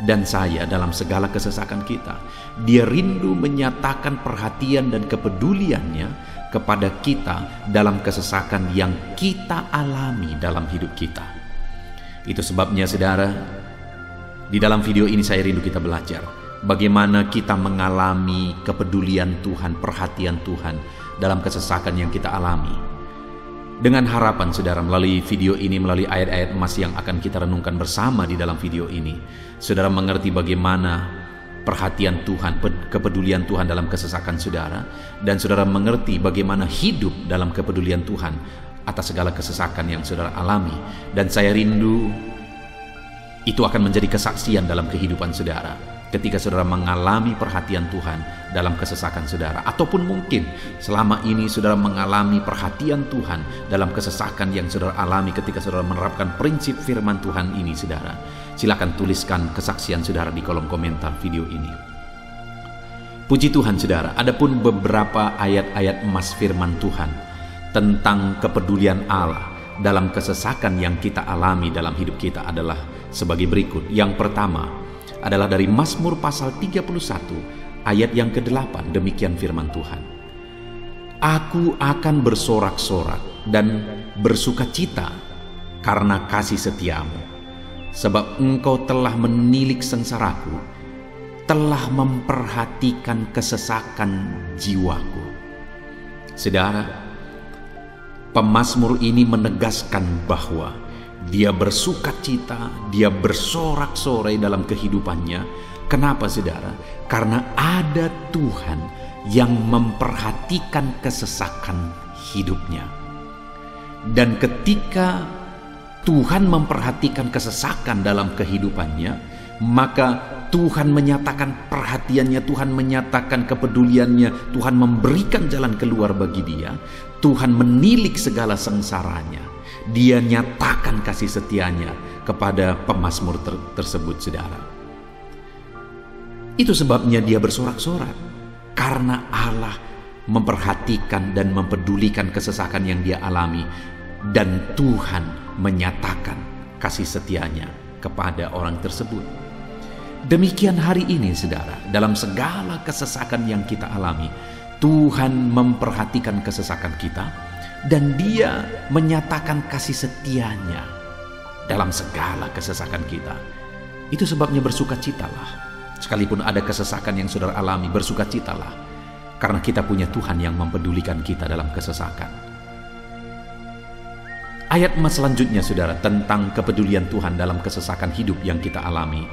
dan saya dalam segala kesesakan kita. Dia rindu menyatakan perhatian dan kepeduliannya kepada kita dalam kesesakan yang kita alami dalam hidup kita. Itu sebabnya saudara, di dalam video ini saya rindu kita belajar bagaimana kita mengalami kepedulian Tuhan, perhatian Tuhan dalam kesesakan yang kita alami. Dengan harapan saudara melalui video ini, melalui ayat-ayat emas yang akan kita renungkan bersama di dalam video ini, saudara mengerti bagaimana perhatian Tuhan, kepedulian Tuhan dalam kesesakan saudara, dan saudara mengerti bagaimana hidup dalam kepedulian Tuhan atas segala kesesakan yang saudara alami. Dan saya rindu itu akan menjadi kesaksian dalam kehidupan saudara ketika saudara mengalami perhatian Tuhan dalam kesesakan saudara. Ataupun mungkin selama ini saudara mengalami perhatian Tuhan dalam kesesakan yang saudara alami ketika saudara menerapkan prinsip firman Tuhan ini saudara. Silakan tuliskan kesaksian saudara di kolom komentar video ini. Puji Tuhan saudara, adapun beberapa ayat-ayat emas firman Tuhan tentang kepedulian Allah dalam kesesakan yang kita alami dalam hidup kita adalah sebagai berikut. Yang pertama adalah dari Mazmur pasal 31 ayat yang ke-8. Demikian firman Tuhan. Aku akan bersorak-sorak dan bersukacita karena kasih setiamu, sebab engkau telah menilik sengsaraku, telah memperhatikan kesesakan jiwaku. Saudara, pemazmur ini menegaskan bahwa dia bersukacita, dia bersorak-sorai dalam kehidupannya. Kenapa saudara? Karena ada Tuhan yang memperhatikan kesesakan hidupnya. Dan ketika Tuhan memperhatikan kesesakan dalam kehidupannya, maka Tuhan menyatakan perhatiannya, Tuhan menyatakan kepeduliannya, Tuhan memberikan jalan keluar bagi dia, Tuhan menilik segala sengsaranya. Dia nyatakan kasih setianya kepada pemazmur tersebut saudara. Itu sebabnya dia bersorak-sorak, karena Allah memperhatikan dan mempedulikan kesesakan yang dia alami, dan Tuhan menyatakan kasih setianya kepada orang tersebut. Demikian hari ini, saudara, dalam segala kesesakan yang kita alami, Tuhan memperhatikan kesesakan kita dan Dia menyatakan kasih setia-Nya dalam segala kesesakan kita. Itu sebabnya bersukacitalah. Sekalipun ada kesesakan yang saudara alami, bersukacitalah, karena kita punya Tuhan yang mempedulikan kita dalam kesesakan. Ayat emas selanjutnya, saudara, tentang kepedulian Tuhan dalam kesesakan hidup yang kita alami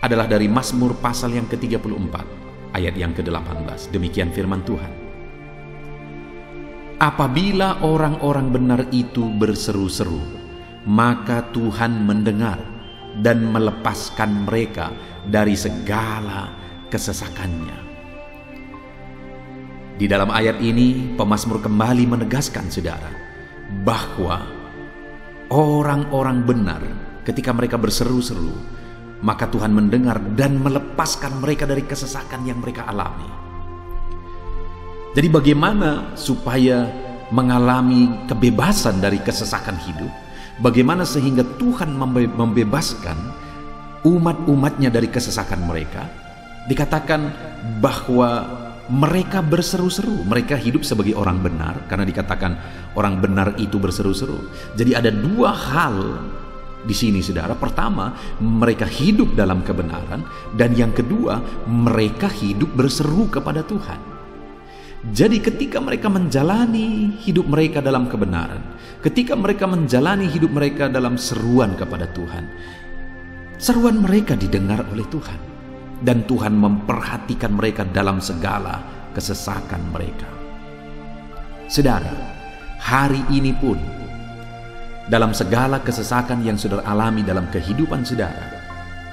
adalah dari Mazmur pasal yang ke-34, ayat yang ke-18. Demikian firman Tuhan. Apabila orang-orang benar itu berseru-seru, maka Tuhan mendengar dan melepaskan mereka dari segala kesesakannya. Di dalam ayat ini, pemazmur kembali menegaskan, saudara, bahwa orang-orang benar ketika mereka berseru-seru, maka Tuhan mendengar dan melepaskan mereka dari kesesakan yang mereka alami. Jadi bagaimana supaya mengalami kebebasan dari kesesakan hidup? Bagaimana sehingga Tuhan membebaskan umat-umatnya dari kesesakan mereka? Dikatakan bahwa mereka berseru-seru, mereka hidup sebagai orang benar, karena dikatakan orang benar itu berseru-seru. Jadi ada dua hal di sini, saudara. Pertama, mereka hidup dalam kebenaran, dan yang kedua, mereka hidup berseru kepada Tuhan. Jadi ketika mereka menjalani hidup mereka dalam kebenaran, ketika mereka menjalani hidup mereka dalam seruan kepada Tuhan, seruan mereka didengar oleh Tuhan, dan Tuhan memperhatikan mereka dalam segala kesesakan mereka. Saudara, hari ini pun dalam segala kesesakan yang saudara alami dalam kehidupan saudara,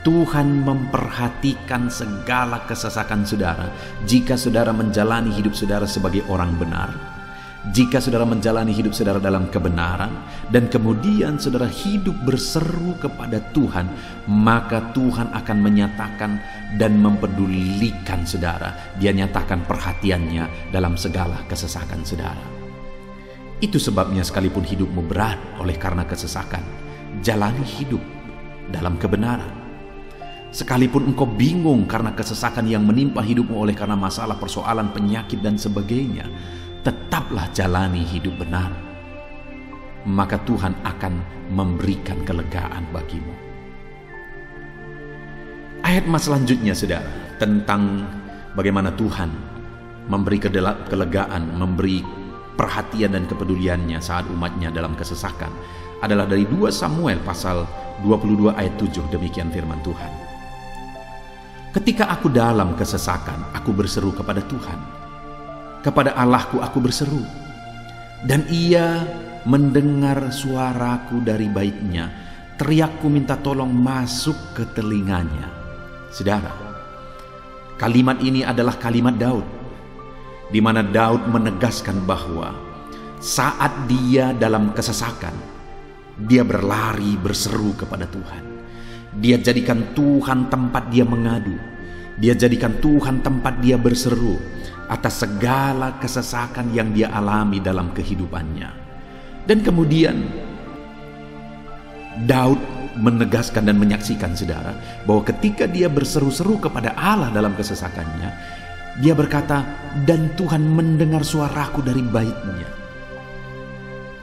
Tuhan memperhatikan segala kesesakan saudara. Jika saudara menjalani hidup saudara sebagai orang benar, jika saudara menjalani hidup saudara dalam kebenaran, dan kemudian saudara hidup berseru kepada Tuhan, maka Tuhan akan menyatakan dan mempedulikan saudara. Dia nyatakan perhatiannya dalam segala kesesakan saudara. Itu sebabnya sekalipun hidupmu berat oleh karena kesesakan, jalani hidup dalam kebenaran. Sekalipun engkau bingung karena kesesakan yang menimpa hidupmu oleh karena masalah, persoalan, penyakit dan sebagainya, tetaplah jalani hidup benar. Maka Tuhan akan memberikan kelegaan bagimu. Ayat mas selanjutnya, saudara, tentang bagaimana Tuhan memberi kelegaan, memberi perhatian dan kepeduliannya saat umatnya dalam kesesakan adalah dari 2 Samuel pasal 22 ayat 7. Demikian firman Tuhan. Ketika aku dalam kesesakan, aku berseru kepada Tuhan. Kepada Allahku aku berseru, dan Ia mendengar suaraku dari baitnya. Teriakku minta tolong masuk ke telinganya. Saudara, kalimat ini adalah kalimat Daud, di mana Daud menegaskan bahwa saat dia dalam kesesakan, dia berlari berseru kepada Tuhan. Dia jadikan Tuhan tempat dia mengadu. Dia jadikan Tuhan tempat dia berseru atas segala kesesakan yang dia alami dalam kehidupannya. Dan kemudian Daud menegaskan dan menyaksikan, saudara, bahwa ketika dia berseru-seru kepada Allah dalam kesesakannya, dia berkata, dan Tuhan mendengar suaraku dari baitnya.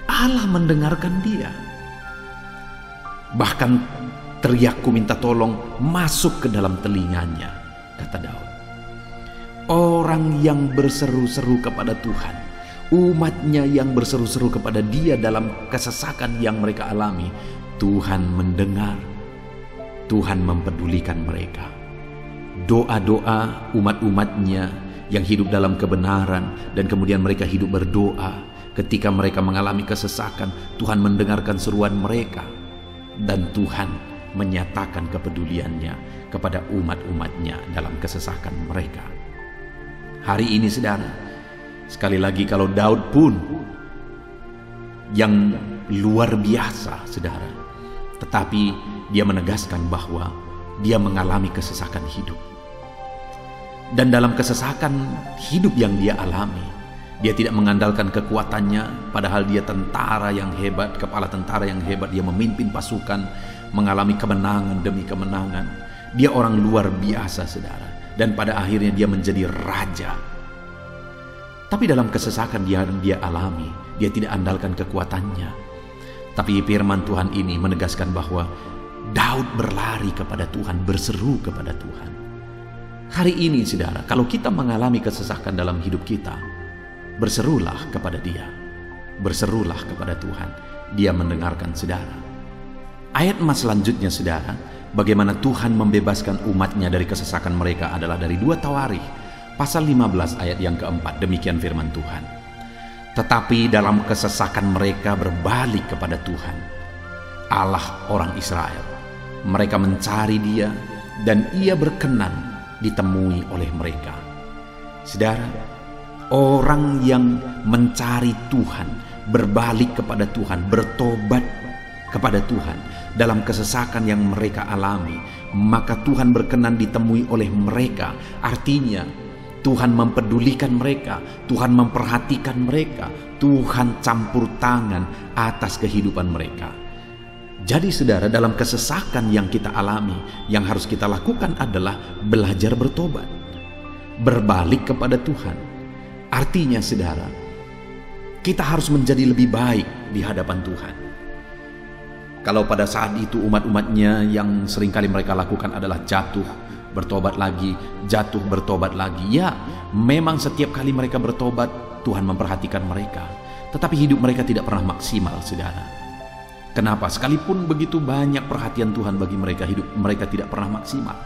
Allah mendengarkan dia. Bahkan teriakku minta tolong masuk ke dalam telinganya, kata Daud. Orang yang berseru-seru kepada Tuhan, umatnya yang berseru-seru kepada dia dalam kesesakan yang mereka alami, Tuhan mendengar, Tuhan mempedulikan mereka. Doa-doa umat-umatnya yang hidup dalam kebenaran, dan kemudian mereka hidup berdoa ketika mereka mengalami kesesakan, Tuhan mendengarkan seruan mereka, dan Tuhan menyatakan kepeduliannya kepada umat-umatnya dalam kesesakan mereka. Hari ini, saudara, sekali lagi, kalau Daud pun yang luar biasa, saudara, tetapi dia menegaskan bahwa dia mengalami kesesakan hidup. Dan dalam kesesakan hidup yang dia alami, dia tidak mengandalkan kekuatannya, padahal dia tentara yang hebat, kepala tentara yang hebat. Dia memimpin pasukan, mengalami kemenangan demi kemenangan. Dia orang luar biasa, saudara. Dan pada akhirnya dia menjadi raja. Tapi dalam kesesakan dia alami, dia tidak andalkan kekuatannya. Tapi firman Tuhan ini menegaskan bahwa Daud berlari kepada Tuhan, berseru kepada Tuhan. Hari ini, saudara, kalau kita mengalami kesesakan dalam hidup kita, berserulah kepada Dia. Berserulah kepada Tuhan. Dia mendengarkan saudara. Ayat emas selanjutnya, saudara, bagaimana Tuhan membebaskan umatnya dari kesesakan mereka adalah dari 2 Tawarikh pasal 15 ayat yang keempat. Demikian firman Tuhan. Tetapi dalam kesesakan mereka berbalik kepada Tuhan, Allah orang Israel. Mereka mencari Dia dan Ia berkenan ditemui oleh mereka. Saudara, orang yang mencari Tuhan, berbalik kepada Tuhan, bertobat kepada Tuhan dalam kesesakan yang mereka alami, maka Tuhan berkenan ditemui oleh mereka. Artinya Tuhan mempedulikan mereka, Tuhan memperhatikan mereka, Tuhan campur tangan atas kehidupan mereka. Jadi saudara, dalam kesesakan yang kita alami, yang harus kita lakukan adalah belajar bertobat, berbalik kepada Tuhan. Artinya saudara, kita harus menjadi lebih baik di hadapan Tuhan. Kalau pada saat itu umat-umatnya yang seringkali mereka lakukan adalah jatuh, bertobat lagi, jatuh, bertobat lagi. Ya, memang setiap kali mereka bertobat, Tuhan memperhatikan mereka. Tetapi hidup mereka tidak pernah maksimal, saudara. Kenapa? Sekalipun begitu banyak perhatian Tuhan bagi mereka, hidup mereka tidak pernah maksimal.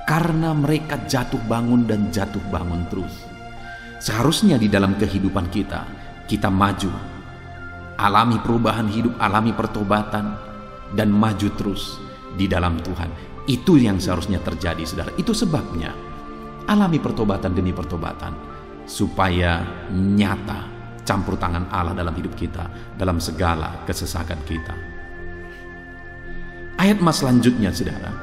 Karena mereka jatuh bangun dan jatuh bangun terus. Seharusnya di dalam kehidupan kita maju, alami perubahan hidup, alami pertobatan, dan maju terus di dalam Tuhan. Itu yang seharusnya terjadi, saudara. Itu sebabnya alami pertobatan demi pertobatan, supaya nyata campur tangan Allah dalam hidup kita, dalam segala kesesakan kita. Ayat emas selanjutnya, saudara,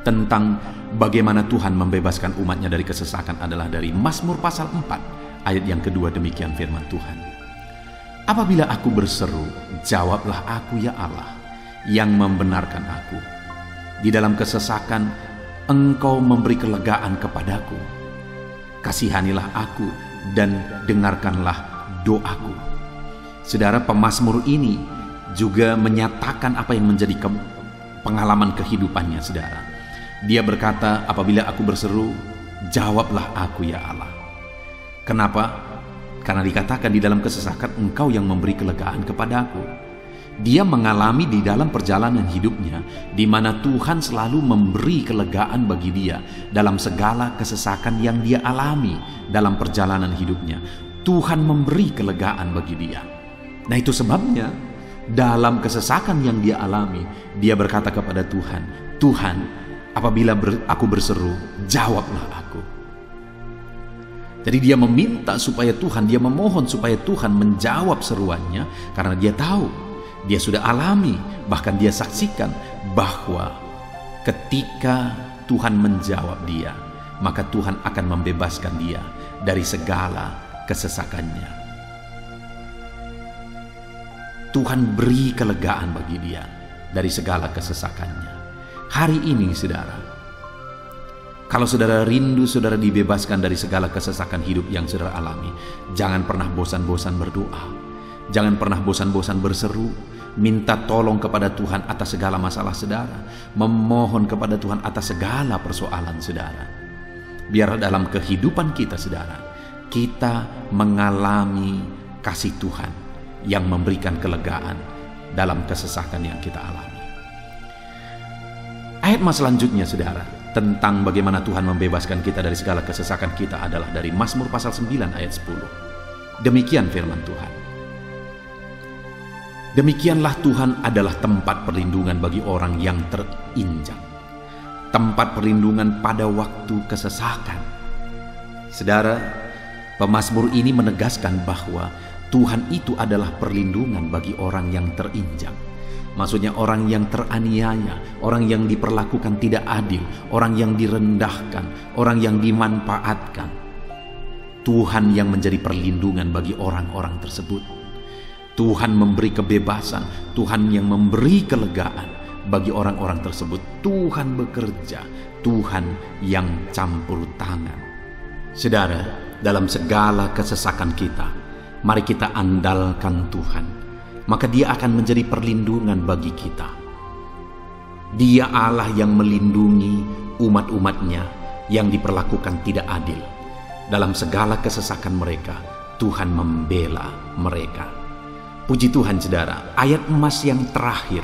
tentang bagaimana Tuhan membebaskan umatnya dari kesesakan adalah dari Mazmur pasal 4 ayat yang kedua. Demikian firman Tuhan. Apabila aku berseru, jawablah aku ya Allah, yang membenarkan aku. Di dalam kesesakan, Engkau memberi kelegaan kepadaku. Kasihanilah aku dan dengarkanlah doaku. Saudara, pemazmur ini juga menyatakan apa yang menjadi pengalaman kehidupannya, saudara. Dia berkata, apabila aku berseru, jawablah aku ya Allah. Kenapa? Karena dikatakan di dalam kesesakan Engkau yang memberi kelegaan kepadaku. Dia mengalami di dalam perjalanan hidupnya, di mana Tuhan selalu memberi kelegaan bagi dia dalam segala kesesakan yang dia alami dalam perjalanan hidupnya. Tuhan memberi kelegaan bagi dia. Nah, itu sebabnya dalam kesesakan yang dia alami, dia berkata kepada Tuhan, Tuhan, apabila aku berseru, jawablah aku. Jadi dia meminta supaya Tuhan, dia memohon supaya Tuhan menjawab seruannya, karena dia tahu, dia sudah alami, bahkan dia saksikan bahwa ketika Tuhan menjawab dia, maka Tuhan akan membebaskan dia dari segala kesesakannya. Tuhan beri kelegaan bagi dia dari segala kesesakannya. Hari ini, saudara, kalau saudara rindu saudara dibebaskan dari segala kesesakan hidup yang saudara alami, jangan pernah bosan-bosan berdoa. Jangan pernah bosan-bosan berseru, minta tolong kepada Tuhan atas segala masalah saudara, memohon kepada Tuhan atas segala persoalan saudara. Biar dalam kehidupan kita, saudara, kita mengalami kasih Tuhan yang memberikan kelegaan dalam kesesakan yang kita alami. Ayat mas selanjutnya, saudara, tentang bagaimana Tuhan membebaskan kita dari segala kesesakan kita adalah dari Mazmur pasal 9 ayat 10. Demikian firman Tuhan. Demikianlah Tuhan adalah tempat perlindungan bagi orang yang terinjak, tempat perlindungan pada waktu kesesakan. Saudara, pemazmur ini menegaskan bahwa Tuhan itu adalah perlindungan bagi orang yang terinjak. Maksudnya orang yang teraniaya, orang yang diperlakukan tidak adil, orang yang direndahkan, orang yang dimanfaatkan. Tuhan yang menjadi perlindungan bagi orang-orang tersebut. Tuhan memberi kebebasan, Tuhan yang memberi kelegaan bagi orang-orang tersebut. Tuhan bekerja, Tuhan yang campur tangan. Saudara, dalam segala kesesakan kita, mari kita andalkan Tuhan, maka Dia akan menjadi perlindungan bagi kita. Dia Allah yang melindungi umat-umatnya yang diperlakukan tidak adil. Dalam segala kesesakan mereka, Tuhan membela mereka. Puji Tuhan saudara, ayat emas yang terakhir,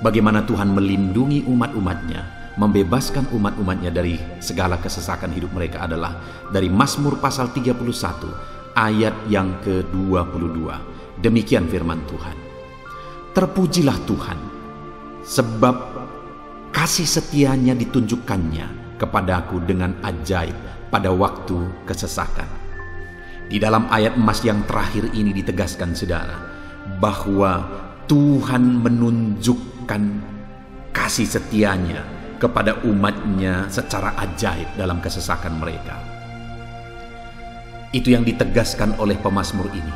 bagaimana Tuhan melindungi umat-umatnya, membebaskan umat-umatnya dari segala kesesakan hidup mereka adalah dari Mazmur pasal 31 ayat yang ke-22. Demikian firman Tuhan. Terpujilah Tuhan, sebab kasih setianya ditunjukkannya kepadaku dengan ajaib pada waktu kesesakan. Di dalam ayat emas yang terakhir ini ditegaskan saudara, bahwa Tuhan menunjukkan kasih setianya kepada umatnya secara ajaib dalam kesesakan mereka. Itu yang ditegaskan oleh pemazmur ini.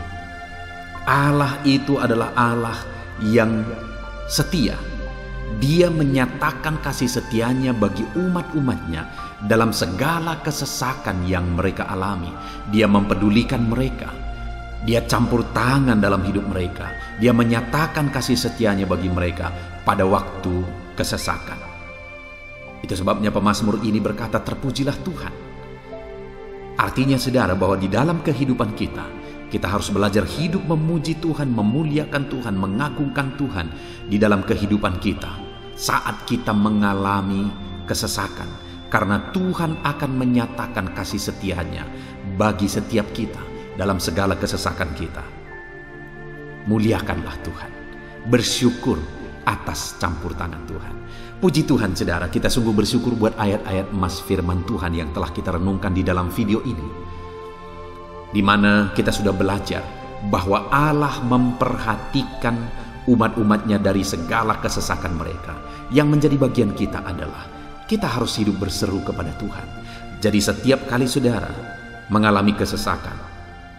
Allah itu adalah Allah yang setia. Dia menyatakan kasih setianya bagi umat-umatnya dalam segala kesesakan yang mereka alami. Dia mempedulikan mereka. Dia campur tangan dalam hidup mereka. Dia menyatakan kasih setianya bagi mereka pada waktu kesesakan. Itu sebabnya pemazmur ini berkata, terpujilah Tuhan. Artinya saudara, bahwa di dalam kehidupan kita harus belajar hidup memuji Tuhan, memuliakan Tuhan, mengagungkan Tuhan di dalam kehidupan kita saat kita mengalami kesesakan. Karena Tuhan akan menyatakan kasih setianya bagi setiap kita dalam segala kesesakan kita. Muliakanlah Tuhan, bersyukur atas campur tangan Tuhan. Puji Tuhan saudara, kita sungguh bersyukur buat ayat-ayat emas firman Tuhan yang telah kita renungkan di dalam video ini, di mana kita sudah belajar bahwa Allah memperhatikan umat-umatnya dari segala kesesakan mereka. Yang menjadi bagian kita adalah kita harus hidup berseru kepada Tuhan. Jadi setiap kali saudara mengalami kesesakan,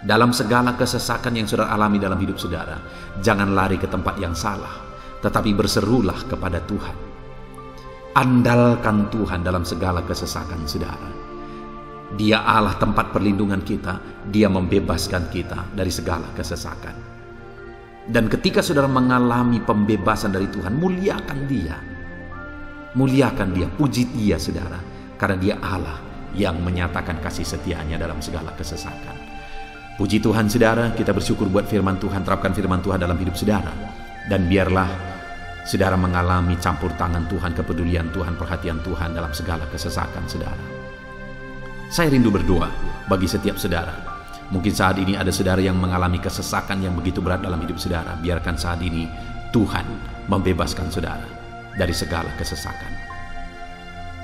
dalam segala kesesakan yang saudara alami dalam hidup saudara, jangan lari ke tempat yang salah, tetapi berserulah kepada Tuhan. Andalkan Tuhan dalam segala kesesakan saudara. Dia Allah tempat perlindungan kita. Dia membebaskan kita dari segala kesesakan. Dan ketika saudara mengalami pembebasan dari Tuhan, muliakan Dia. Muliakan Dia, puji Dia saudara. Karena Dia Allah yang menyatakan kasih setianya dalam segala kesesakan. Puji Tuhan saudara, kita bersyukur buat firman Tuhan. Terapkan firman Tuhan dalam hidup saudara. Dan biarlah saudara mengalami campur tangan Tuhan, kepedulian Tuhan, perhatian Tuhan dalam segala kesesakan saudara. Saya rindu berdoa bagi setiap saudara. Mungkin saat ini ada saudara yang mengalami kesesakan yang begitu berat dalam hidup saudara. Biarkan saat ini Tuhan membebaskan saudara dari segala kesesakan.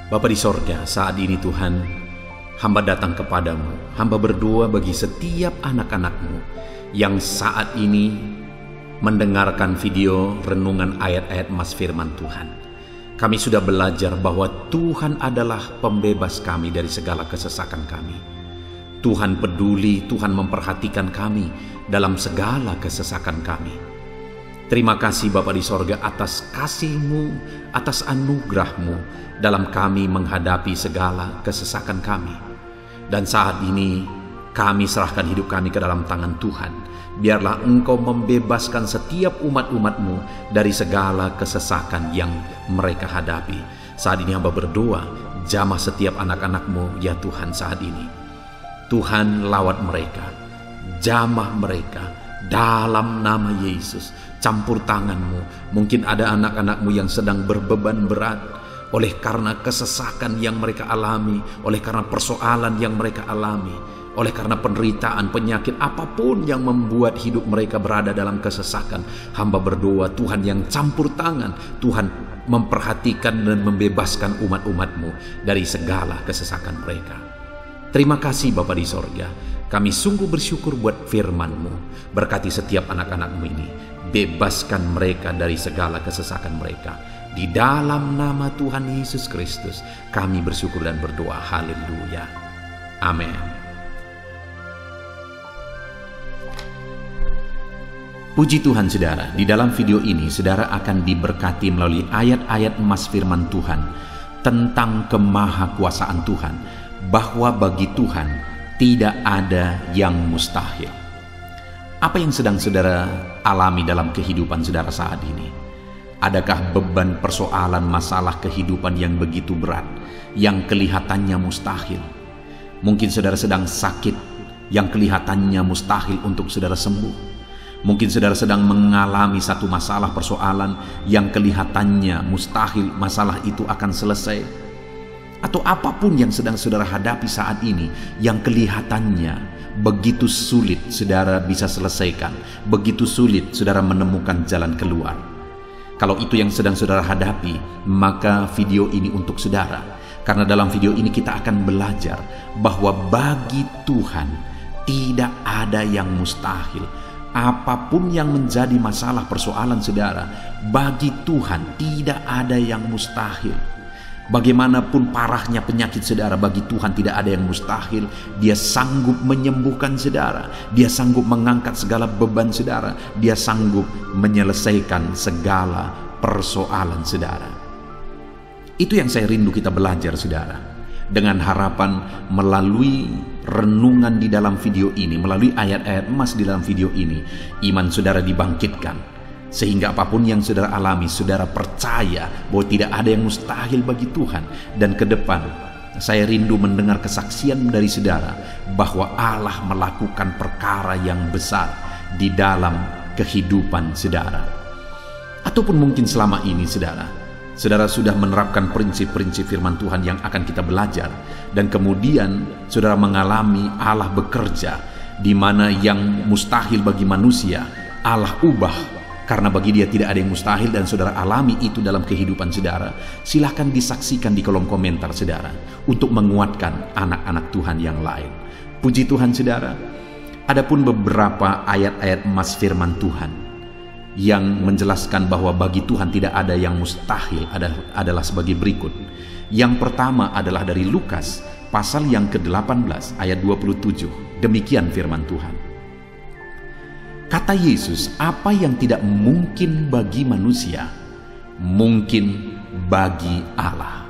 Bapa di sorga, saat ini Tuhan, hamba datang kepadamu. Hamba berdoa bagi setiap anak-anak-Mu yang saat ini mendengarkan video renungan ayat-ayat emas firman Tuhan. Kami sudah belajar bahwa Tuhan adalah pembebas kami dari segala kesesakan kami. Tuhan peduli, Tuhan memperhatikan kami dalam segala kesesakan kami. Terima kasih Bapa di sorga atas kasih-Mu, atas anugerah-Mu dalam kami menghadapi segala kesesakan kami. Dan saat ini kami serahkan hidup kami ke dalam tangan Tuhan. Biarlah Engkau membebaskan setiap umat-umat-Mu dari segala kesesakan yang mereka hadapi. Saat ini hamba berdoa, jamah setiap anak-anak-Mu ya Tuhan saat ini. Tuhan lawat mereka, jamah mereka dalam nama Yesus. Campur tangan-Mu. Mungkin ada anak-anak-Mu yang sedang berbeban berat oleh karena kesesakan yang mereka alami, oleh karena persoalan yang mereka alami, oleh karena penderitaan, penyakit, apapun yang membuat hidup mereka berada dalam kesesakan. Hamba berdoa Tuhan yang campur tangan, Tuhan memperhatikan dan membebaskan umat-umat-Mu dari segala kesesakan mereka. Terima kasih Bapa di sorga. Kami sungguh bersyukur buat firman-Mu. Berkati setiap anak-anak-Mu ini. Bebaskan mereka dari segala kesesakan mereka. Di dalam nama Tuhan Yesus Kristus kami bersyukur dan berdoa. Haleluya. Amin. Puji Tuhan saudara, di dalam video ini saudara akan diberkati melalui ayat-ayat emas firman Tuhan tentang kemahakuasaan Tuhan, bahwa bagi Tuhan tidak ada yang mustahil. Apa yang sedang saudara alami dalam kehidupan saudara saat ini? Adakah beban persoalan masalah kehidupan yang begitu berat, yang kelihatannya mustahil? Mungkin saudara sedang sakit, yang kelihatannya mustahil untuk saudara sembuh. Mungkin saudara sedang mengalami satu masalah persoalan yang kelihatannya mustahil masalah itu akan selesai. Atau apapun yang sedang saudara hadapi saat ini yang kelihatannya begitu sulit saudara bisa selesaikan, begitu sulit saudara menemukan jalan keluar. Kalau itu yang sedang saudara hadapi, maka video ini untuk saudara. Karena dalam video ini kita akan belajar bahwa bagi Tuhan tidak ada yang mustahil. Apapun yang menjadi masalah persoalan saudara, bagi Tuhan tidak ada yang mustahil. Bagaimanapun parahnya penyakit saudara, bagi Tuhan tidak ada yang mustahil. Dia sanggup menyembuhkan saudara, Dia sanggup mengangkat segala beban saudara, Dia sanggup menyelesaikan segala persoalan saudara. Itu yang saya rindu kita belajar saudara. Dengan harapan melalui renungan di dalam video ini, melalui ayat-ayat emas di dalam video ini, iman saudara dibangkitkan, sehingga apapun yang saudara alami, saudara percaya bahwa tidak ada yang mustahil bagi Tuhan. Dan ke depan saya rindu mendengar kesaksian dari saudara bahwa Allah melakukan perkara yang besar di dalam kehidupan saudara. Ataupun mungkin selama ini saudara sudah menerapkan prinsip-prinsip firman Tuhan yang akan kita belajar, dan kemudian saudara mengalami Allah bekerja di mana yang mustahil bagi manusia Allah ubah, karena bagi Dia tidak ada yang mustahil, dan saudara alami itu dalam kehidupan saudara. Silahkan disaksikan di kolom komentar saudara untuk menguatkan anak-anak Tuhan yang lain. Puji Tuhan saudara. Adapun beberapa ayat-ayat emas firman Tuhan yang menjelaskan bahwa bagi Tuhan tidak ada yang mustahil adalah sebagai berikut. Yang pertama adalah dari Lukas pasal yang ke-18 ayat 27. Demikian firman Tuhan. Kata Yesus, apa yang tidak mungkin bagi manusia, mungkin bagi Allah.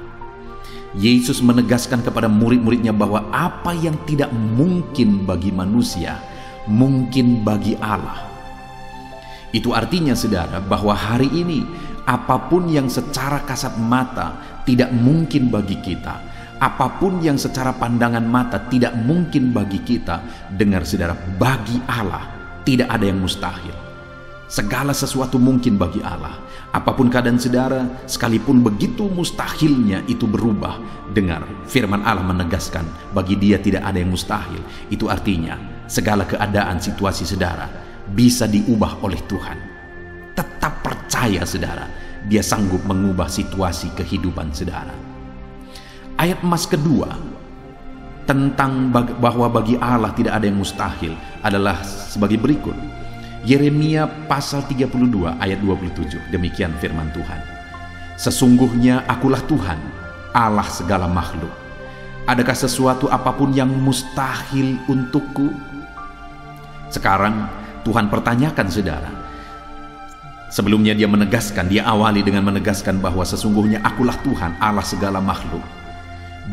Yesus menegaskan kepada murid-muridnya bahwa apa yang tidak mungkin bagi manusia, mungkin bagi Allah. Itu artinya saudara bahwa hari ini apapun yang secara kasat mata tidak mungkin bagi kita, apapun yang secara pandangan mata tidak mungkin bagi kita, dengar saudara, bagi Allah tidak ada yang mustahil. Segala sesuatu mungkin bagi Allah. Apapun keadaan saudara, sekalipun begitu mustahilnya itu berubah, dengar firman Allah menegaskan bagi Dia tidak ada yang mustahil. Itu artinya segala keadaan situasi saudara bisa diubah oleh Tuhan. Tetap percaya saudara, Dia sanggup mengubah situasi kehidupan saudara. Ayat emas kedua tentang bahwa bagi Allah tidak ada yang mustahil adalah sebagai berikut. Yeremia pasal 32 ayat 27. Demikian firman Tuhan. Sesungguhnya akulah Tuhan, Allah segala makhluk. Adakah sesuatu apapun yang mustahil untukku? Sekarang Tuhan pertanyakan saudara. Sebelumnya Dia menegaskan, Dia awali dengan menegaskan bahwa sesungguhnya akulah Tuhan, Allah segala makhluk.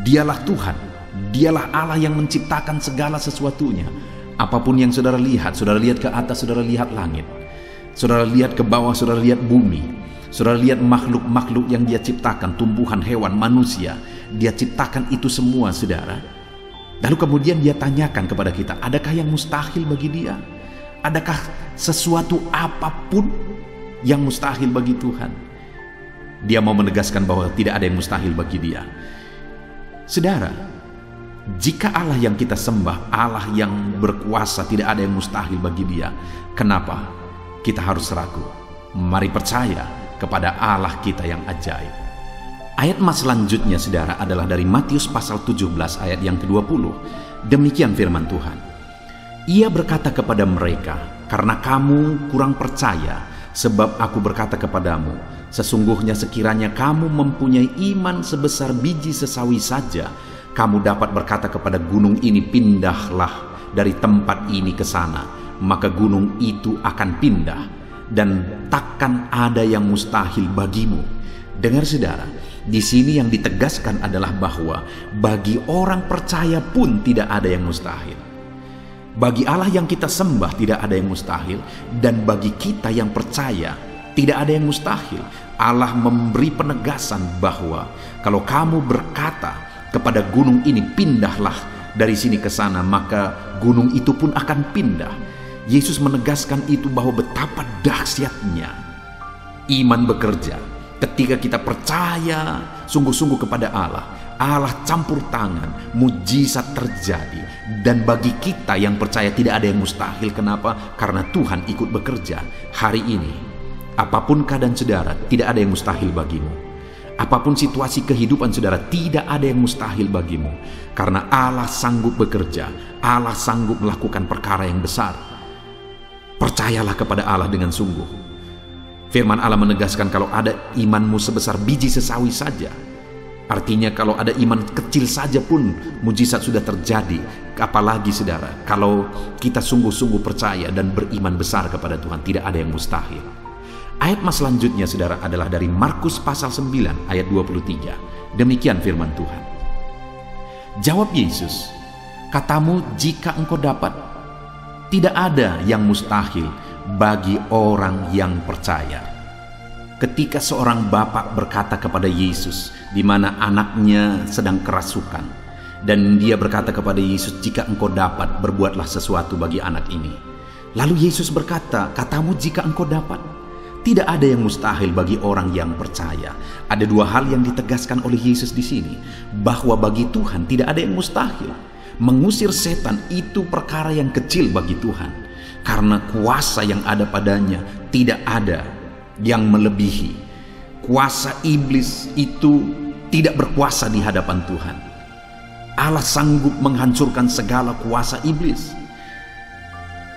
Dialah Tuhan, Dialah Allah yang menciptakan segala sesuatunya. Apapun yang saudara lihat ke atas, saudara lihat langit, saudara lihat ke bawah, saudara lihat bumi, saudara lihat makhluk-makhluk yang Dia ciptakan, tumbuhan, hewan, manusia, Dia ciptakan itu semua saudara. Lalu kemudian Dia tanyakan kepada kita, adakah yang mustahil bagi Dia? Adakah sesuatu apapun yang mustahil bagi Tuhan? Dia mau menegaskan bahwa tidak ada yang mustahil bagi Dia. Saudara, jika Allah yang kita sembah, Allah yang berkuasa, tidak ada yang mustahil bagi Dia, kenapa kita harus ragu? Mari percaya kepada Allah kita yang ajaib. Ayat emas selanjutnya saudara adalah dari Matius pasal 17 ayat yang ke-20. Demikian firman Tuhan. Ia berkata kepada mereka, karena kamu kurang percaya, sebab aku berkata kepadamu, sesungguhnya sekiranya kamu mempunyai iman sebesar biji sesawi saja, kamu dapat berkata kepada gunung ini, pindahlah dari tempat ini ke sana, maka gunung itu akan pindah, dan takkan ada yang mustahil bagimu. Dengar saudara, di sini yang ditegaskan adalah bahwa bagi orang percaya pun tidak ada yang mustahil. Bagi Allah yang kita sembah tidak ada yang mustahil, dan bagi kita yang percaya tidak ada yang mustahil. Allah memberi penegasan bahwa kalau kamu berkata kepada gunung ini, pindahlah dari sini ke sana, maka gunung itu pun akan pindah. Yesus menegaskan itu bahwa betapa dahsyatnya iman bekerja. Ketika kita percaya sungguh-sungguh kepada Allah, Allah campur tangan, mujizat terjadi. Dan bagi kita yang percaya tidak ada yang mustahil. Kenapa? Karena Tuhan ikut bekerja. Hari ini, apapun keadaan saudara, tidak ada yang mustahil bagimu. Apapun situasi kehidupan saudara, tidak ada yang mustahil bagimu. Karena Allah sanggup bekerja, Allah sanggup melakukan perkara yang besar. Percayalah kepada Allah dengan sungguh. Firman Allah menegaskan kalau ada imanmu sebesar biji sesawi saja, artinya kalau ada iman kecil saja pun mujizat sudah terjadi. Apalagi saudara, kalau kita sungguh-sungguh percaya dan beriman besar kepada Tuhan, tidak ada yang mustahil. Ayat selanjutnya saudara adalah dari Markus pasal 9 ayat 23. Demikian firman Tuhan. Jawab Yesus, katamu jika engkau dapat. Tidak ada yang mustahil bagi orang yang percaya. Ketika seorang bapak berkata kepada Yesus, di mana anaknya sedang kerasukan, dan dia berkata kepada Yesus, jika engkau dapat, berbuatlah sesuatu bagi anak ini. Lalu Yesus berkata, katamu jika engkau dapat. Tidak ada yang mustahil bagi orang yang percaya. Ada dua hal yang ditegaskan oleh Yesus di sini, bahwa bagi Tuhan tidak ada yang mustahil. Mengusir setan itu perkara yang kecil bagi Tuhan, karena kuasa yang ada padanya tidak ada yang melebihi. Kuasa iblis itu tidak berkuasa di hadapan Tuhan. Allah sanggup menghancurkan segala kuasa iblis.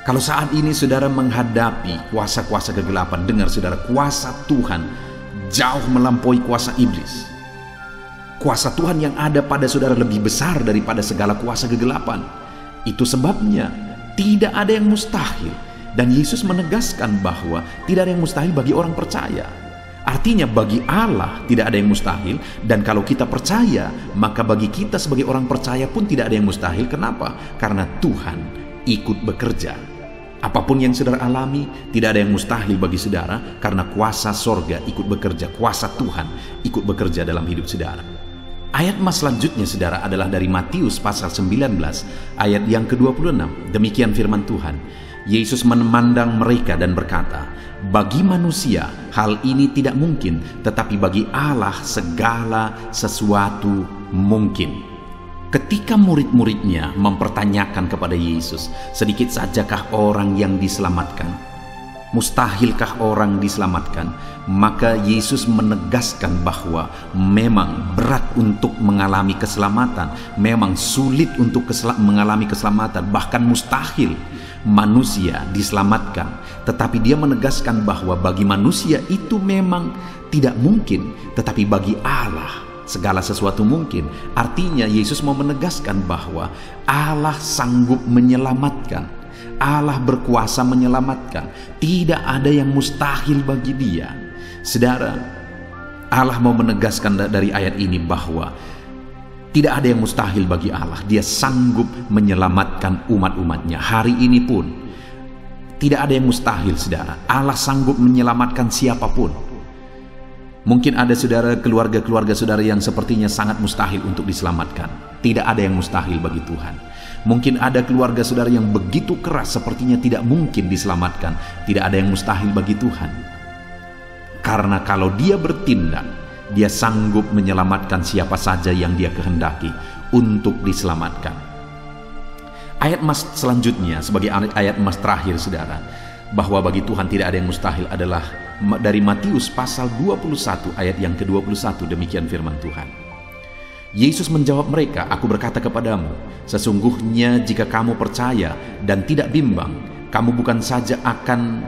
Kalau saat ini saudara menghadapi kuasa-kuasa kegelapan, dengar saudara, kuasa Tuhan jauh melampaui kuasa iblis. Kuasa Tuhan yang ada pada saudara lebih besar daripada segala kuasa kegelapan. Itu sebabnya tidak ada yang mustahil. Dan Yesus menegaskan bahwa tidak ada yang mustahil bagi orang percaya. Artinya bagi Allah tidak ada yang mustahil. Dan kalau kita percaya, maka bagi kita sebagai orang percaya pun tidak ada yang mustahil. Kenapa? Karena Tuhan ikut bekerja. Apapun yang saudara alami, tidak ada yang mustahil bagi saudara, karena kuasa sorga ikut bekerja, kuasa Tuhan ikut bekerja dalam hidup saudara. Ayat selanjutnya saudara adalah dari Matius pasal 19 ayat yang ke-26. Demikian firman Tuhan. Yesus memandang mereka dan berkata, bagi manusia hal ini tidak mungkin, tetapi bagi Allah segala sesuatu mungkin. Ketika murid-muridnya mempertanyakan kepada Yesus, sedikit sajakah orang yang diselamatkan? Mustahilkah orang diselamatkan? Maka Yesus menegaskan bahwa memang berat untuk mengalami keselamatan, memang sulit untuk mengalami keselamatan, bahkan mustahil manusia diselamatkan. Tetapi dia menegaskan bahwa bagi manusia itu memang tidak mungkin, tetapi bagi Allah segala sesuatu mungkin. Artinya Yesus mau menegaskan bahwa Allah sanggup menyelamatkan, Allah berkuasa menyelamatkan. Tidak ada yang mustahil bagi dia. Saudara, Allah mau menegaskan dari ayat ini bahwa tidak ada yang mustahil bagi Allah. Dia sanggup menyelamatkan umat-umatnya. Hari ini pun tidak ada yang mustahil saudara. Allah sanggup menyelamatkan siapapun. Mungkin ada saudara, keluarga-keluarga saudara yang sepertinya sangat mustahil untuk diselamatkan. Tidak ada yang mustahil bagi Tuhan. Mungkin ada keluarga saudara yang begitu keras sepertinya tidak mungkin diselamatkan. Tidak ada yang mustahil bagi Tuhan. Karena kalau dia bertindak, dia sanggup menyelamatkan siapa saja yang dia kehendaki untuk diselamatkan. Ayat selanjutnya sebagai ayat terakhir saudara, bahwa bagi Tuhan tidak ada yang mustahil adalah dari Matius pasal 21 ayat yang ke-21. Demikian firman Tuhan. Yesus menjawab mereka, aku berkata kepadamu, sesungguhnya jika kamu percaya dan tidak bimbang, kamu bukan saja akan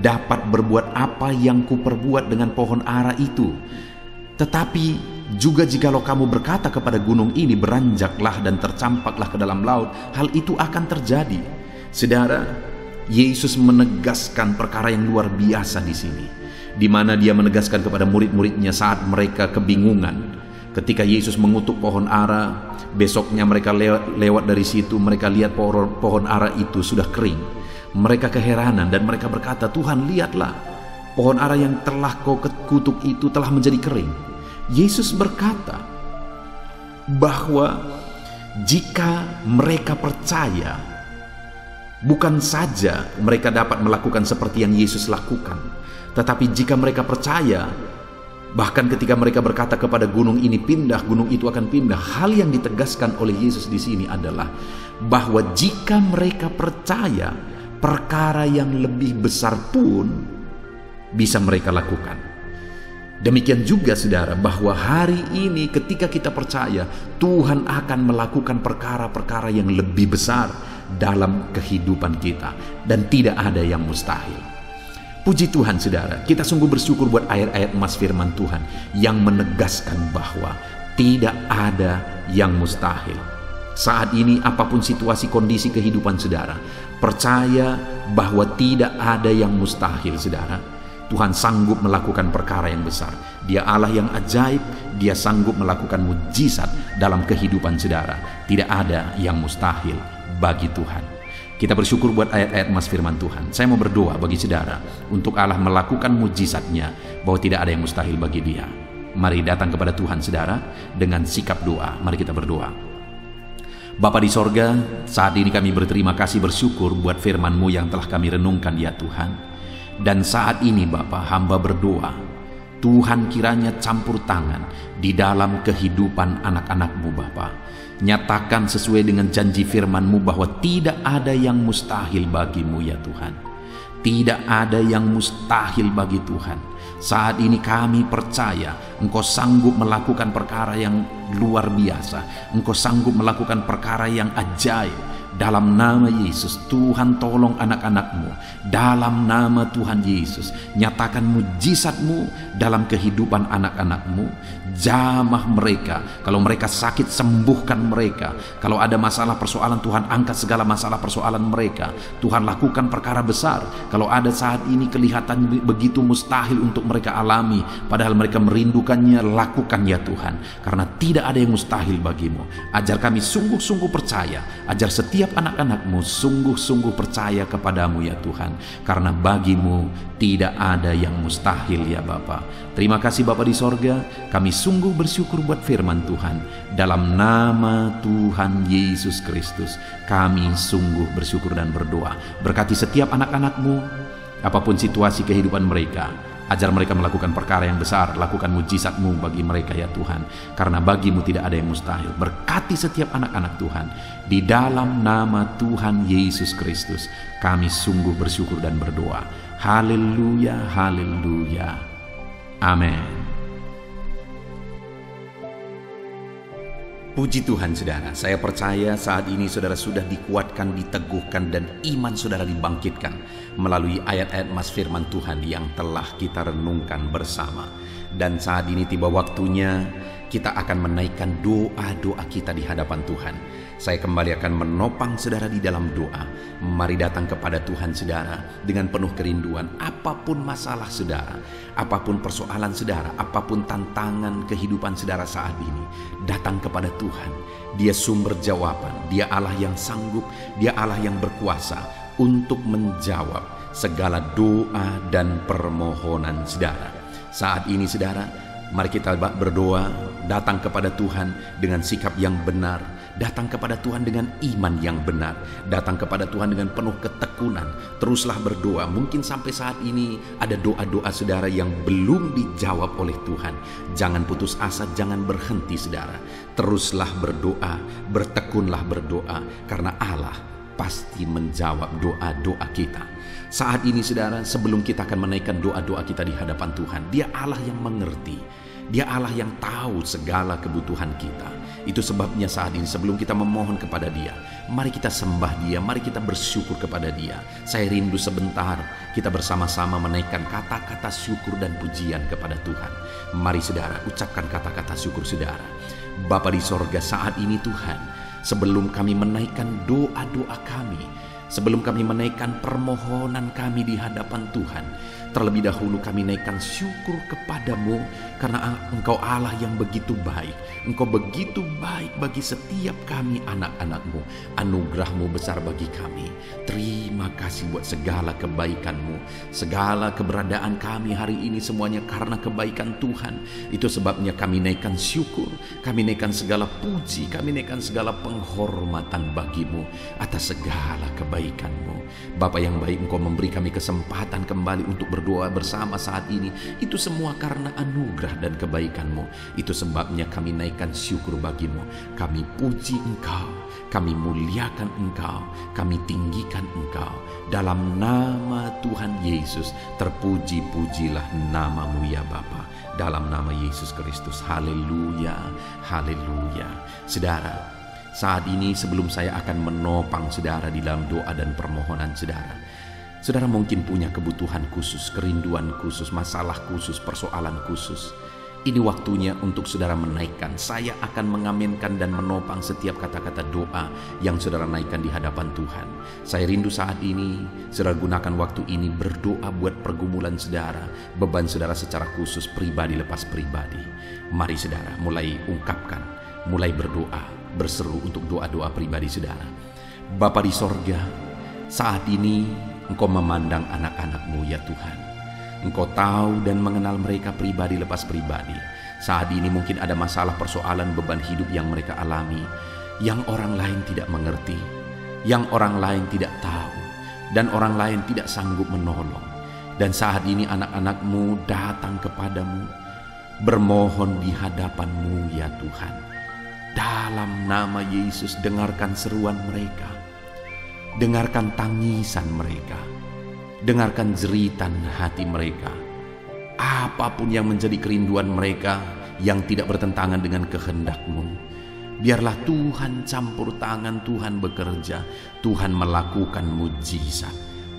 dapat berbuat apa yang kuperbuat dengan pohon ara itu, tetapi juga jikalau kamu berkata kepada gunung ini, beranjaklah dan tercampaklah ke dalam laut, hal itu akan terjadi. Saudara, Yesus menegaskan perkara yang luar biasa di sini, di mana dia menegaskan kepada murid-muridnya saat mereka kebingungan. Ketika Yesus mengutuk pohon ara, besoknya mereka lewat dari situ, mereka lihat pohon ara itu sudah kering. Mereka keheranan dan mereka berkata, "Tuhan, lihatlah, pohon ara yang telah kau kutuk itu telah menjadi kering." Yesus berkata bahwa jika mereka percaya, bukan saja mereka dapat melakukan seperti yang Yesus lakukan, tetapi jika mereka percaya, bahkan ketika mereka berkata kepada gunung ini pindah, gunung itu akan pindah. Hal yang ditegaskan oleh Yesus di sini adalah bahwa jika mereka percaya, perkara yang lebih besar pun bisa mereka lakukan. Demikian juga saudara, bahwa hari ini ketika kita percaya, Tuhan akan melakukan perkara-perkara yang lebih besar dalam kehidupan kita, dan tidak ada yang mustahil. Puji Tuhan saudara, kita sungguh bersyukur buat ayat-ayat emas firman Tuhan yang menegaskan bahwa tidak ada yang mustahil. Saat ini apapun situasi kondisi kehidupan saudara, percaya bahwa tidak ada yang mustahil saudara. Tuhan sanggup melakukan perkara yang besar. Dia Allah yang ajaib, dia sanggup melakukan mujizat dalam kehidupan saudara. Tidak ada yang mustahil bagi Tuhan. Kita bersyukur buat ayat-ayat emas firman Tuhan. Saya mau berdoa bagi saudara untuk Allah melakukan mujizatnya, bahwa tidak ada yang mustahil bagi dia. Mari datang kepada Tuhan saudara dengan sikap doa. Mari kita berdoa. Bapa di sorga, saat ini kami berterima kasih, bersyukur buat firman-Mu yang telah kami renungkan ya Tuhan. Dan saat ini Bapa, hamba berdoa, Tuhan kiranya campur tangan di dalam kehidupan anak-anak-Mu Bapa. Nyatakan sesuai dengan janji firman-Mu bahwa tidak ada yang mustahil bagi-Mu ya Tuhan. Tidak ada yang mustahil bagi Tuhan. Saat ini kami percaya Engkau sanggup melakukan perkara yang luar biasa. Engkau sanggup melakukan perkara yang ajaib. Dalam nama Yesus, Tuhan tolong anak-anak-Mu. Dalam nama Tuhan Yesus, nyatakan mujizat-Mu dalam kehidupan anak-anak-Mu. Jamah mereka. Kalau mereka sakit, sembuhkan mereka. Kalau ada masalah persoalan, Tuhan angkat segala masalah persoalan mereka. Tuhan lakukan perkara besar. Kalau ada saat ini kelihatan begitu mustahil untuk mereka alami, padahal mereka merindukannya, lakukan ya Tuhan. Karena tidak ada yang mustahil bagi-Mu. Ajar kami sungguh-sungguh percaya. Ajar setiap anak-anak-Mu sungguh-sungguh percaya kepadamu ya Tuhan, karena bagi-Mu tidak ada yang mustahil ya Bapa. Terima kasih Bapa di sorga, kami sungguh bersyukur buat firman Tuhan. Dalam nama Tuhan Yesus Kristus kami sungguh bersyukur dan berdoa. Berkati setiap anak-anak-Mu, apapun situasi kehidupan mereka. Ajar mereka melakukan perkara yang besar, lakukan mujizat-Mu bagi mereka ya Tuhan. Karena bagi-Mu tidak ada yang mustahil. Berkati setiap anak-anak Tuhan. Di dalam nama Tuhan Yesus Kristus kami sungguh bersyukur dan berdoa. Haleluya, haleluya. Amin. Puji Tuhan saudara, saya percaya saat ini saudara sudah dikuatkan, diteguhkan, dan iman saudara dibangkitkan melalui ayat-ayat emas firman Tuhan yang telah kita renungkan bersama. Dan saat ini tiba waktunya kita akan menaikkan doa-doa kita di hadapan Tuhan. Saya kembali akan menopang saudara di dalam doa. Mari datang kepada Tuhan saudara dengan penuh kerinduan. Apapun masalah saudara, apapun persoalan saudara, apapun tantangan kehidupan saudara saat ini, datang kepada Tuhan. Dia sumber jawaban, Dia Allah yang sanggup, Dia Allah yang berkuasa untuk menjawab segala doa dan permohonan saudara. Saat ini saudara, mari kita berdoa, datang kepada Tuhan dengan sikap yang benar, datang kepada Tuhan dengan iman yang benar, datang kepada Tuhan dengan penuh ketekunan. Teruslah berdoa. Mungkin sampai saat ini ada doa-doa saudara yang belum dijawab oleh Tuhan. Jangan putus asa, jangan berhenti saudara. Teruslah berdoa, bertekunlah berdoa, karena Allah pasti menjawab doa-doa kita. Saat ini saudara, sebelum kita akan menaikkan doa-doa kita di hadapan Tuhan, Dia Allah yang mengerti, Dia Allah yang tahu segala kebutuhan kita. Itu sebabnya saat ini sebelum kita memohon kepada Dia, mari kita sembah Dia, mari kita bersyukur kepada Dia. Saya rindu sebentar kita bersama-sama menaikkan kata-kata syukur dan pujian kepada Tuhan. Mari saudara, ucapkan kata-kata syukur saudara. Bapa di sorga, saat ini Tuhan, sebelum kami menaikkan doa-doa kami, Sebelum kami menaikkan permohonan kami di hadapan Tuhan, terlebih dahulu kami naikkan syukur kepadamu karena Engkau Allah yang begitu baik. Engkau begitu baik bagi setiap kami anak-anak-Mu. Anugerah-Mu besar bagi kami. Terima kasih buat segala kebaikan-Mu. Segala keberadaan kami hari ini semuanya karena kebaikan Tuhan. Itu sebabnya kami naikkan syukur, kami naikkan segala puji, kami naikkan segala penghormatan bagi-Mu atas segala kebaikan-Mu. Bapa yang baik, Engkau memberi kami kesempatan kembali untuk berdoa bersama saat ini. Itu semua karena anugerah dan kebaikan-Mu. Itu sebabnya kami naikkan syukur bagi-Mu. Kami puji Engkau, kami muliakan Engkau, kami tinggikan Engkau. Dalam nama Tuhan Yesus, terpuji-pujilah nama-Mu ya Bapa. Dalam nama Yesus Kristus. Haleluya, haleluya. Saudara, saat ini sebelum saya akan menopang saudara di dalam doa dan permohonan saudara, saudara mungkin punya kebutuhan khusus, kerinduan khusus, masalah khusus, persoalan khusus. Ini waktunya untuk saudara menaikkan. Saya akan mengaminkan dan menopang setiap kata-kata doa yang saudara naikkan di hadapan Tuhan. Saya rindu saat ini saudara gunakan waktu ini berdoa buat pergumulan saudara, beban saudara secara khusus, pribadi lepas pribadi. Mari saudara mulai ungkapkan, mulai berdoa, berseru untuk doa-doa pribadi saudara. Bapa di sorga, saat ini Engkau memandang anak-anak-Mu ya Tuhan. Engkau tahu dan mengenal mereka pribadi lepas pribadi. Saat ini mungkin ada masalah, persoalan, beban hidup yang mereka alami, yang orang lain tidak mengerti, yang orang lain tidak tahu, dan orang lain tidak sanggup menolong. Dan saat ini anak-anak-Mu datang kepadamu, bermohon di hadapan-Mu ya Tuhan. Dalam nama Yesus, dengarkan seruan mereka, dengarkan tangisan mereka, dengarkan jeritan hati mereka. Apapun yang menjadi kerinduan mereka yang tidak bertentangan dengan kehendak-Mu, biarlah Tuhan campur tangan, Tuhan bekerja, Tuhan melakukan mujizat.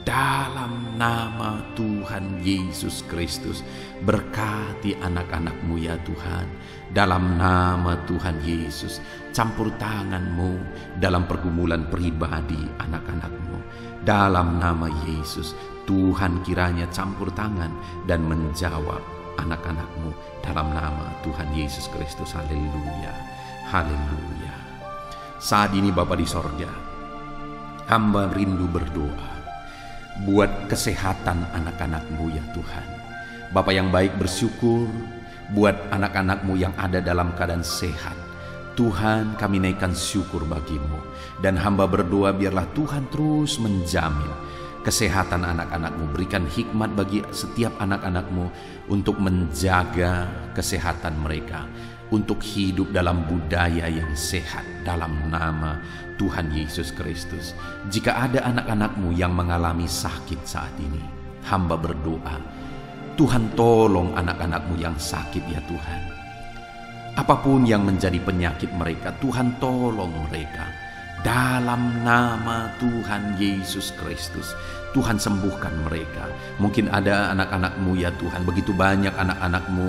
Dalam nama Tuhan Yesus Kristus, berkati anak-anak-Mu ya Tuhan. Dalam nama Tuhan Yesus, campur tangan-Mu dalam pergumulan pribadi anak-anak-Mu. Dalam nama Yesus, Tuhan kiranya campur tangan dan menjawab anak-anak-Mu. Dalam nama Tuhan Yesus Kristus, haleluya, haleluya. Saat ini Bapa di sorga, hamba rindu berdoa buat kesehatan anak-anak-Mu ya Tuhan. Bapa yang baik, bersyukur buat anak-anak-Mu yang ada dalam keadaan sehat. Tuhan, kami naikkan syukur bagi-Mu. Dan hamba berdoa biarlah Tuhan terus menjamin kesehatan anak-anak-Mu. Berikan hikmat bagi setiap anak-anak-Mu untuk menjaga kesehatan mereka, untuk hidup dalam budaya yang sehat dalam nama Tuhan Yesus Kristus. Jika ada anak-anak-Mu yang mengalami sakit saat ini, hamba berdoa, Tuhan tolong anak-anak-Mu yang sakit ya Tuhan. Apapun yang menjadi penyakit mereka, Tuhan tolong mereka. Dalam nama Tuhan Yesus Kristus, Tuhan sembuhkan mereka. Mungkin ada anak-anak-Mu ya Tuhan, begitu banyak anak-anak-Mu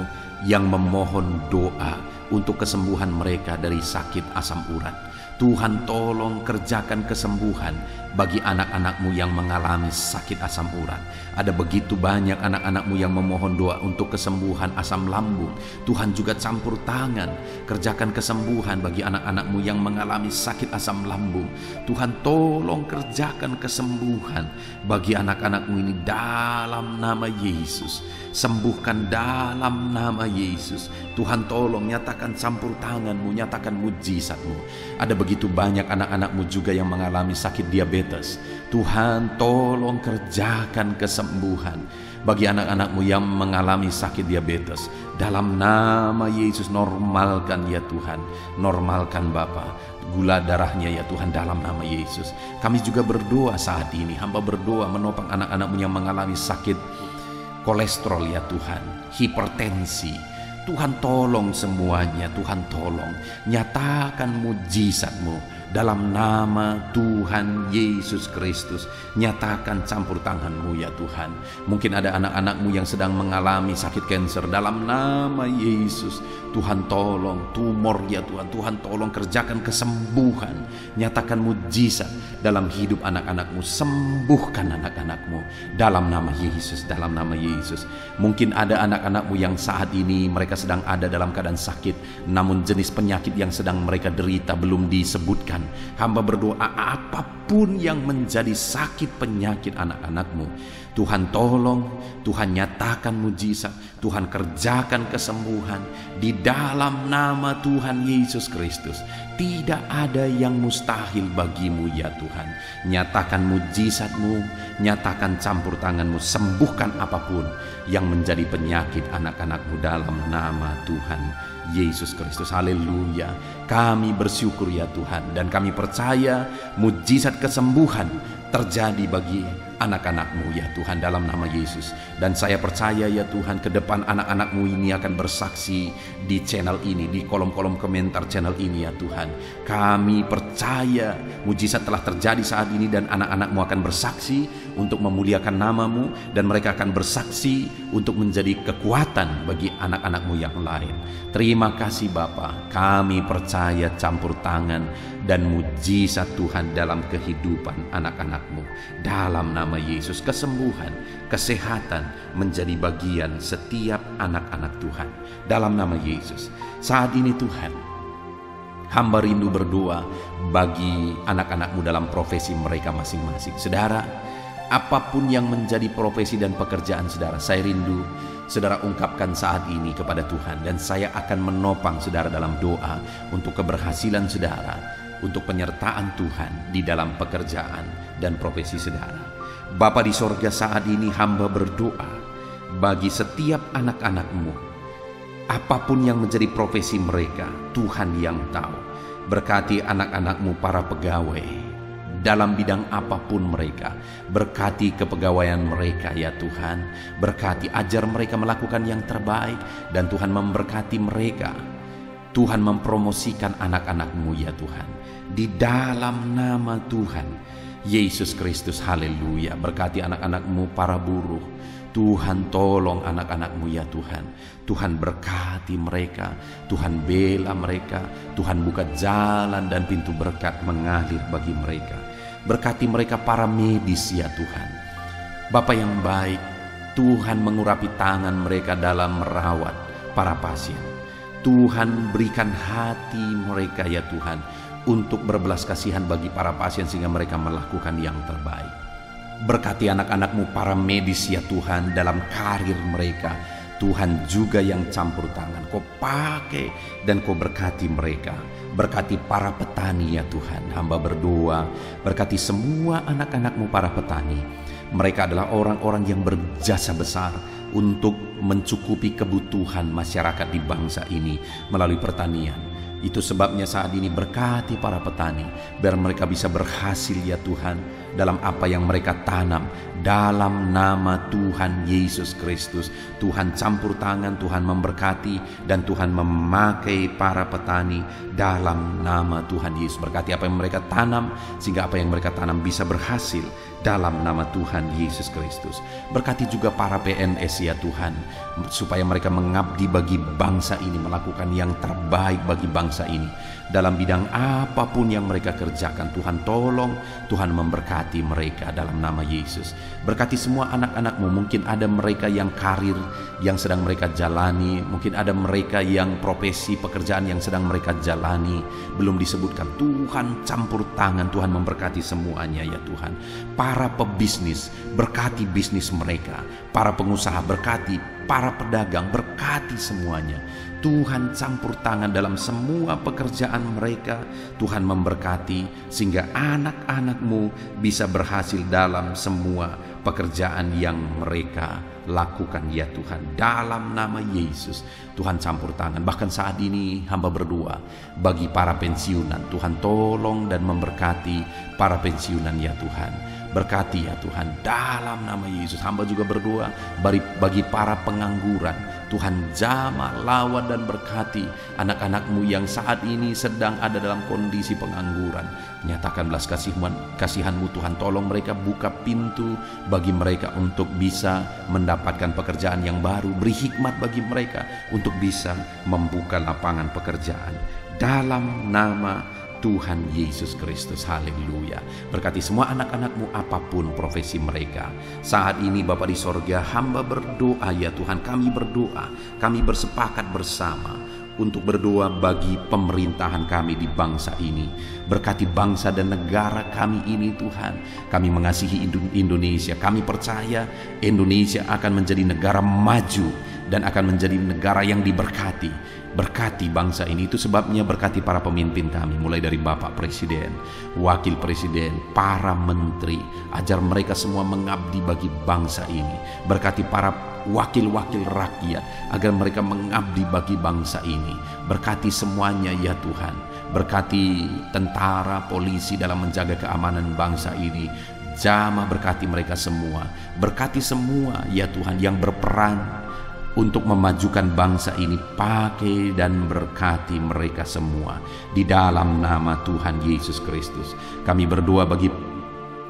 yang memohon doa untuk kesembuhan mereka dari sakit asam urat. Tuhan tolong kerjakan kesembuhan bagi anak-anak-Mu yang mengalami sakit asam urat. Ada begitu banyak anak-anak-Mu yang memohon doa untuk kesembuhan asam lambung. Tuhan juga campur tangan, kerjakan kesembuhan bagi anak-anak-Mu yang mengalami sakit asam lambung. Tuhan tolong kerjakan kesembuhan bagi anak-anak-Mu ini dalam nama Yesus. Sembuhkan dalam nama Yesus. Tuhan tolong nyatakan campur tangan-Mu, nyatakan mujizat-Mu. Ada begitu banyak anak-anak-Mu juga yang mengalami sakit diabetes. Tuhan tolong kerjakan kesembuhan bagi anak-anak-Mu yang mengalami sakit diabetes. Dalam nama Yesus, normalkan ya Tuhan, normalkan Bapa gula darahnya ya Tuhan, dalam nama Yesus. Kami juga berdoa saat ini, hamba berdoa menopang anak-anak-Mu yang mengalami sakit kolesterol ya Tuhan, hipertensi. Tuhan tolong semuanya, Tuhan tolong nyatakan mujizat-Mu dalam nama Tuhan Yesus Kristus. Nyatakan campur tangan-Mu ya Tuhan. Mungkin ada anak-anak-Mu yang sedang mengalami sakit kanker, dalam nama Yesus Tuhan tolong tumor ya Tuhan. Tuhan tolong kerjakan kesembuhan, nyatakan mujizat dalam hidup anak-anak-Mu, sembuhkan anak-anak-Mu dalam nama Yesus, dalam nama Yesus. Mungkin ada anak-anak-Mu yang saat ini mereka sedang ada dalam keadaan sakit, namun jenis penyakit yang sedang mereka derita belum disebutkan. Hamba berdoa apapun yang menjadi sakit penyakit anak-anak-Mu, Tuhan tolong, Tuhan nyatakan mujizat, Tuhan kerjakan kesembuhan di dalam nama Tuhan Yesus Kristus. Tidak ada yang mustahil bagi-Mu ya Tuhan. Nyatakan mujizat-Mu, nyatakan campur tangan-Mu, sembuhkan apapun yang menjadi penyakit anak-anak-Mu dalam nama Tuhan Yesus Kristus. Haleluya. Kami bersyukur ya Tuhan, dan kami percaya mujizat kesembuhan terjadi bagi anak-anak-Mu ya Tuhan dalam nama Yesus. Dan saya percaya ya Tuhan, ke depan anak-anak-Mu ini akan bersaksi di channel ini, di kolom-kolom komentar channel ini ya Tuhan. Kami percaya mujizat telah terjadi saat ini, dan anak-anak-Mu akan bersaksi untuk memuliakan nama-Mu, dan mereka akan bersaksi untuk menjadi kekuatan bagi anak-anak-Mu yang lain. Terima kasih Bapa, kami percaya campur tangan dan mujizat Tuhan dalam kehidupan anak-anak-Mu. Dalam nama Yesus, kesembuhan, kesehatan menjadi bagian setiap anak-anak Tuhan. Dalam nama Yesus, saat ini Tuhan, hamba rindu berdoa bagi anak-anak-Mu dalam profesi mereka masing-masing. Saudara, apapun yang menjadi profesi dan pekerjaan saudara, saya rindu saudara ungkapkan saat ini kepada Tuhan, dan saya akan menopang saudara dalam doa untuk keberhasilan saudara, untuk penyertaan Tuhan di dalam pekerjaan dan profesi saudara. Bapa di sorga, saat ini hamba berdoa bagi setiap anak-anak-Mu, apapun yang menjadi profesi mereka, Tuhan yang tahu. Berkati anak-anak-Mu para pegawai dalam bidang apapun mereka. Berkati kepegawaian mereka ya Tuhan. Berkati, ajar mereka melakukan yang terbaik, dan Tuhan memberkati mereka. Tuhan mempromosikan anak-anak-Mu ya Tuhan, di dalam nama Tuhan Yesus Kristus. Haleluya. Berkati anak-anak-Mu para buruh. Tuhan tolong anak-anak-Mu ya Tuhan. Tuhan berkati mereka, Tuhan bela mereka, Tuhan buka jalan dan pintu berkat mengalir bagi mereka. Berkati mereka para medis ya Tuhan. Bapa yang baik, Tuhan mengurapi tangan mereka dalam merawat para pasien. Tuhan berikan hati mereka ya Tuhan untuk berbelas kasihan bagi para pasien, sehingga mereka melakukan yang terbaik. Berkati anak-anak-Mu para medis ya Tuhan dalam karir mereka. Tuhan juga yang campur tangan, Kau pakai dan Kau berkati mereka. Berkati para petani ya Tuhan. Hamba berdoa, berkati semua anak-anak-Mu para petani. Mereka adalah orang-orang yang berjasa besar untuk mencukupi kebutuhan masyarakat di bangsa ini melalui pertanian. Itu sebabnya saat ini berkati para petani, biar mereka bisa berhasil ya Tuhan dalam apa yang mereka tanam. Dalam nama Tuhan Yesus Kristus, Tuhan campur tangan, Tuhan memberkati, dan Tuhan memakai para petani dalam nama Tuhan Yesus. Berkati apa yang mereka tanam, sehingga apa yang mereka tanam bisa berhasil dalam nama Tuhan Yesus Kristus. Berkati juga para PNS ya Tuhan, supaya mereka mengabdi bagi bangsa ini, melakukan yang terbaik bagi bangsa ini dalam bidang apapun yang mereka kerjakan. Tuhan tolong, Tuhan memberkati mereka dalam nama Yesus. Berkati semua anak-anak-Mu. Mungkin ada mereka yang karir yang sedang mereka jalani, mungkin ada mereka yang profesi pekerjaan yang sedang mereka jalani belum disebutkan. Tuhan campur tangan, Tuhan memberkati semuanya ya Tuhan. Para pebisnis, berkati bisnis mereka. Para pengusaha, berkati. Para pedagang, berkati semuanya. Tuhan campur tangan dalam semua pekerjaan mereka. Tuhan memberkati sehingga anak-anak-Mu bisa berhasil dalam semua pekerjaan yang mereka lakukan ya Tuhan. Dalam nama Yesus, Tuhan campur tangan. Bahkan saat ini hamba berdoa bagi para pensiunan. Tuhan tolong dan memberkati para pensiunan ya Tuhan. Berkati ya Tuhan dalam nama Yesus. Hamba juga berdoa bagi para pengangguran. Tuhan jamah, lawan dan berkati anak-anak-Mu yang saat ini sedang ada dalam kondisi pengangguran. Nyatakan belas kasihan-Mu Tuhan, tolong mereka, buka pintu bagi mereka untuk bisa mendapatkan pekerjaan yang baru. Beri hikmat bagi mereka untuk bisa membuka lapangan pekerjaan. Dalam nama Tuhan Yesus Kristus, haleluya. Berkati semua anak-anak-Mu apapun profesi mereka. Saat ini Bapa di sorga, hamba berdoa ya Tuhan, kami berdoa, kami bersepakat bersama untuk berdoa bagi pemerintahan kami di bangsa ini. Berkati bangsa dan negara kami ini Tuhan. Kami mengasihi Indonesia, kami percaya Indonesia akan menjadi negara maju dan akan menjadi negara yang diberkati. Berkati bangsa ini, itu sebabnya berkati para pemimpin kami, mulai dari Bapak Presiden, Wakil Presiden, para menteri. Ajar mereka semua mengabdi bagi bangsa ini. Berkati para wakil-wakil rakyat, agar mereka mengabdi bagi bangsa ini. Berkati semuanya ya Tuhan. Berkati tentara, polisi dalam menjaga keamanan bangsa ini. Jamah berkati mereka semua. Berkati semua ya Tuhan yang berperan untuk memajukan bangsa ini. Pakai dan berkati mereka semua di dalam nama Tuhan Yesus Kristus. Kami berdoa bagi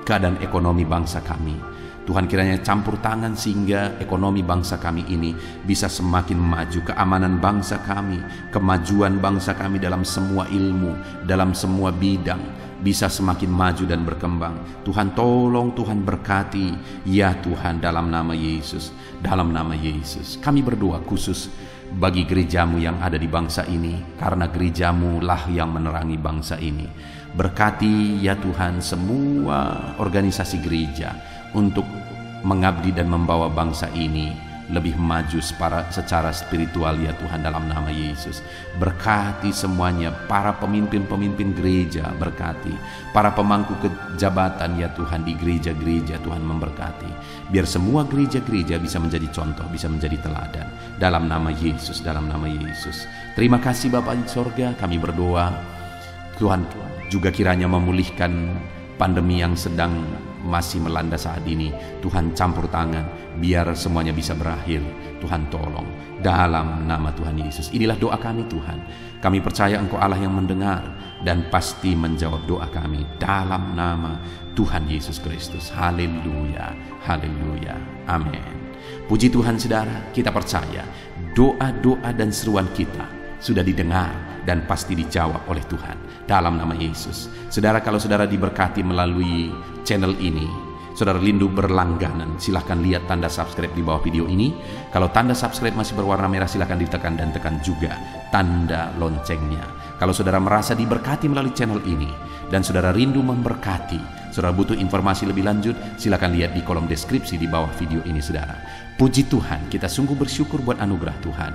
keadaan ekonomi bangsa kami. Tuhan kiranya campur tangan sehingga ekonomi bangsa kami ini bisa semakin maju. Keamanan bangsa kami, kemajuan bangsa kami dalam semua ilmu, dalam semua bidang bisa semakin maju dan berkembang. Tuhan tolong, Tuhan berkati ya Tuhan, dalam nama Yesus. Dalam nama Yesus kami berdoa khusus bagi gerejamu yang ada di bangsa ini, karena gerejamu lah yang menerangi bangsa ini. Berkati ya Tuhan semua organisasi gereja untuk mengabdi dan membawa bangsa ini lebih maju secara spiritual ya Tuhan, dalam nama Yesus. Berkati semuanya, para pemimpin-pemimpin gereja berkati, para pemangku kejabatan ya Tuhan di gereja-gereja, Tuhan memberkati. Biar semua gereja-gereja bisa menjadi contoh, bisa menjadi teladan, dalam nama Yesus, dalam nama Yesus. Terima kasih Bapa di sorga, kami berdoa Tuhan juga kiranya memulihkan pandemi yang sedang masih melanda saat ini. Tuhan campur tangan biar semuanya bisa berakhir. Tuhan tolong dalam nama Tuhan Yesus. Inilah doa kami Tuhan. Kami percaya Engkau Allah yang mendengar dan pasti menjawab doa kami dalam nama Tuhan Yesus Kristus. Haleluya, haleluya, amin. Puji Tuhan saudara, kita percaya doa-doa dan seruan kita sudah didengar dan pasti dijawab oleh Tuhan dalam nama Yesus. Saudara, kalau saudara diberkati melalui channel ini, saudara rindu berlangganan, silahkan lihat tanda subscribe di bawah video ini. Kalau tanda subscribe masih berwarna merah, silahkan ditekan dan tekan juga tanda loncengnya. Kalau saudara merasa diberkati melalui channel ini dan saudara rindu memberkati, saudara butuh informasi lebih lanjut, silahkan lihat di kolom deskripsi di bawah video ini saudara. Puji Tuhan, kita sungguh bersyukur buat anugerah Tuhan.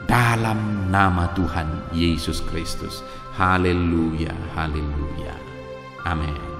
Dalam nama Tuhan Yesus Kristus. Haleluya, haleluya. Amin.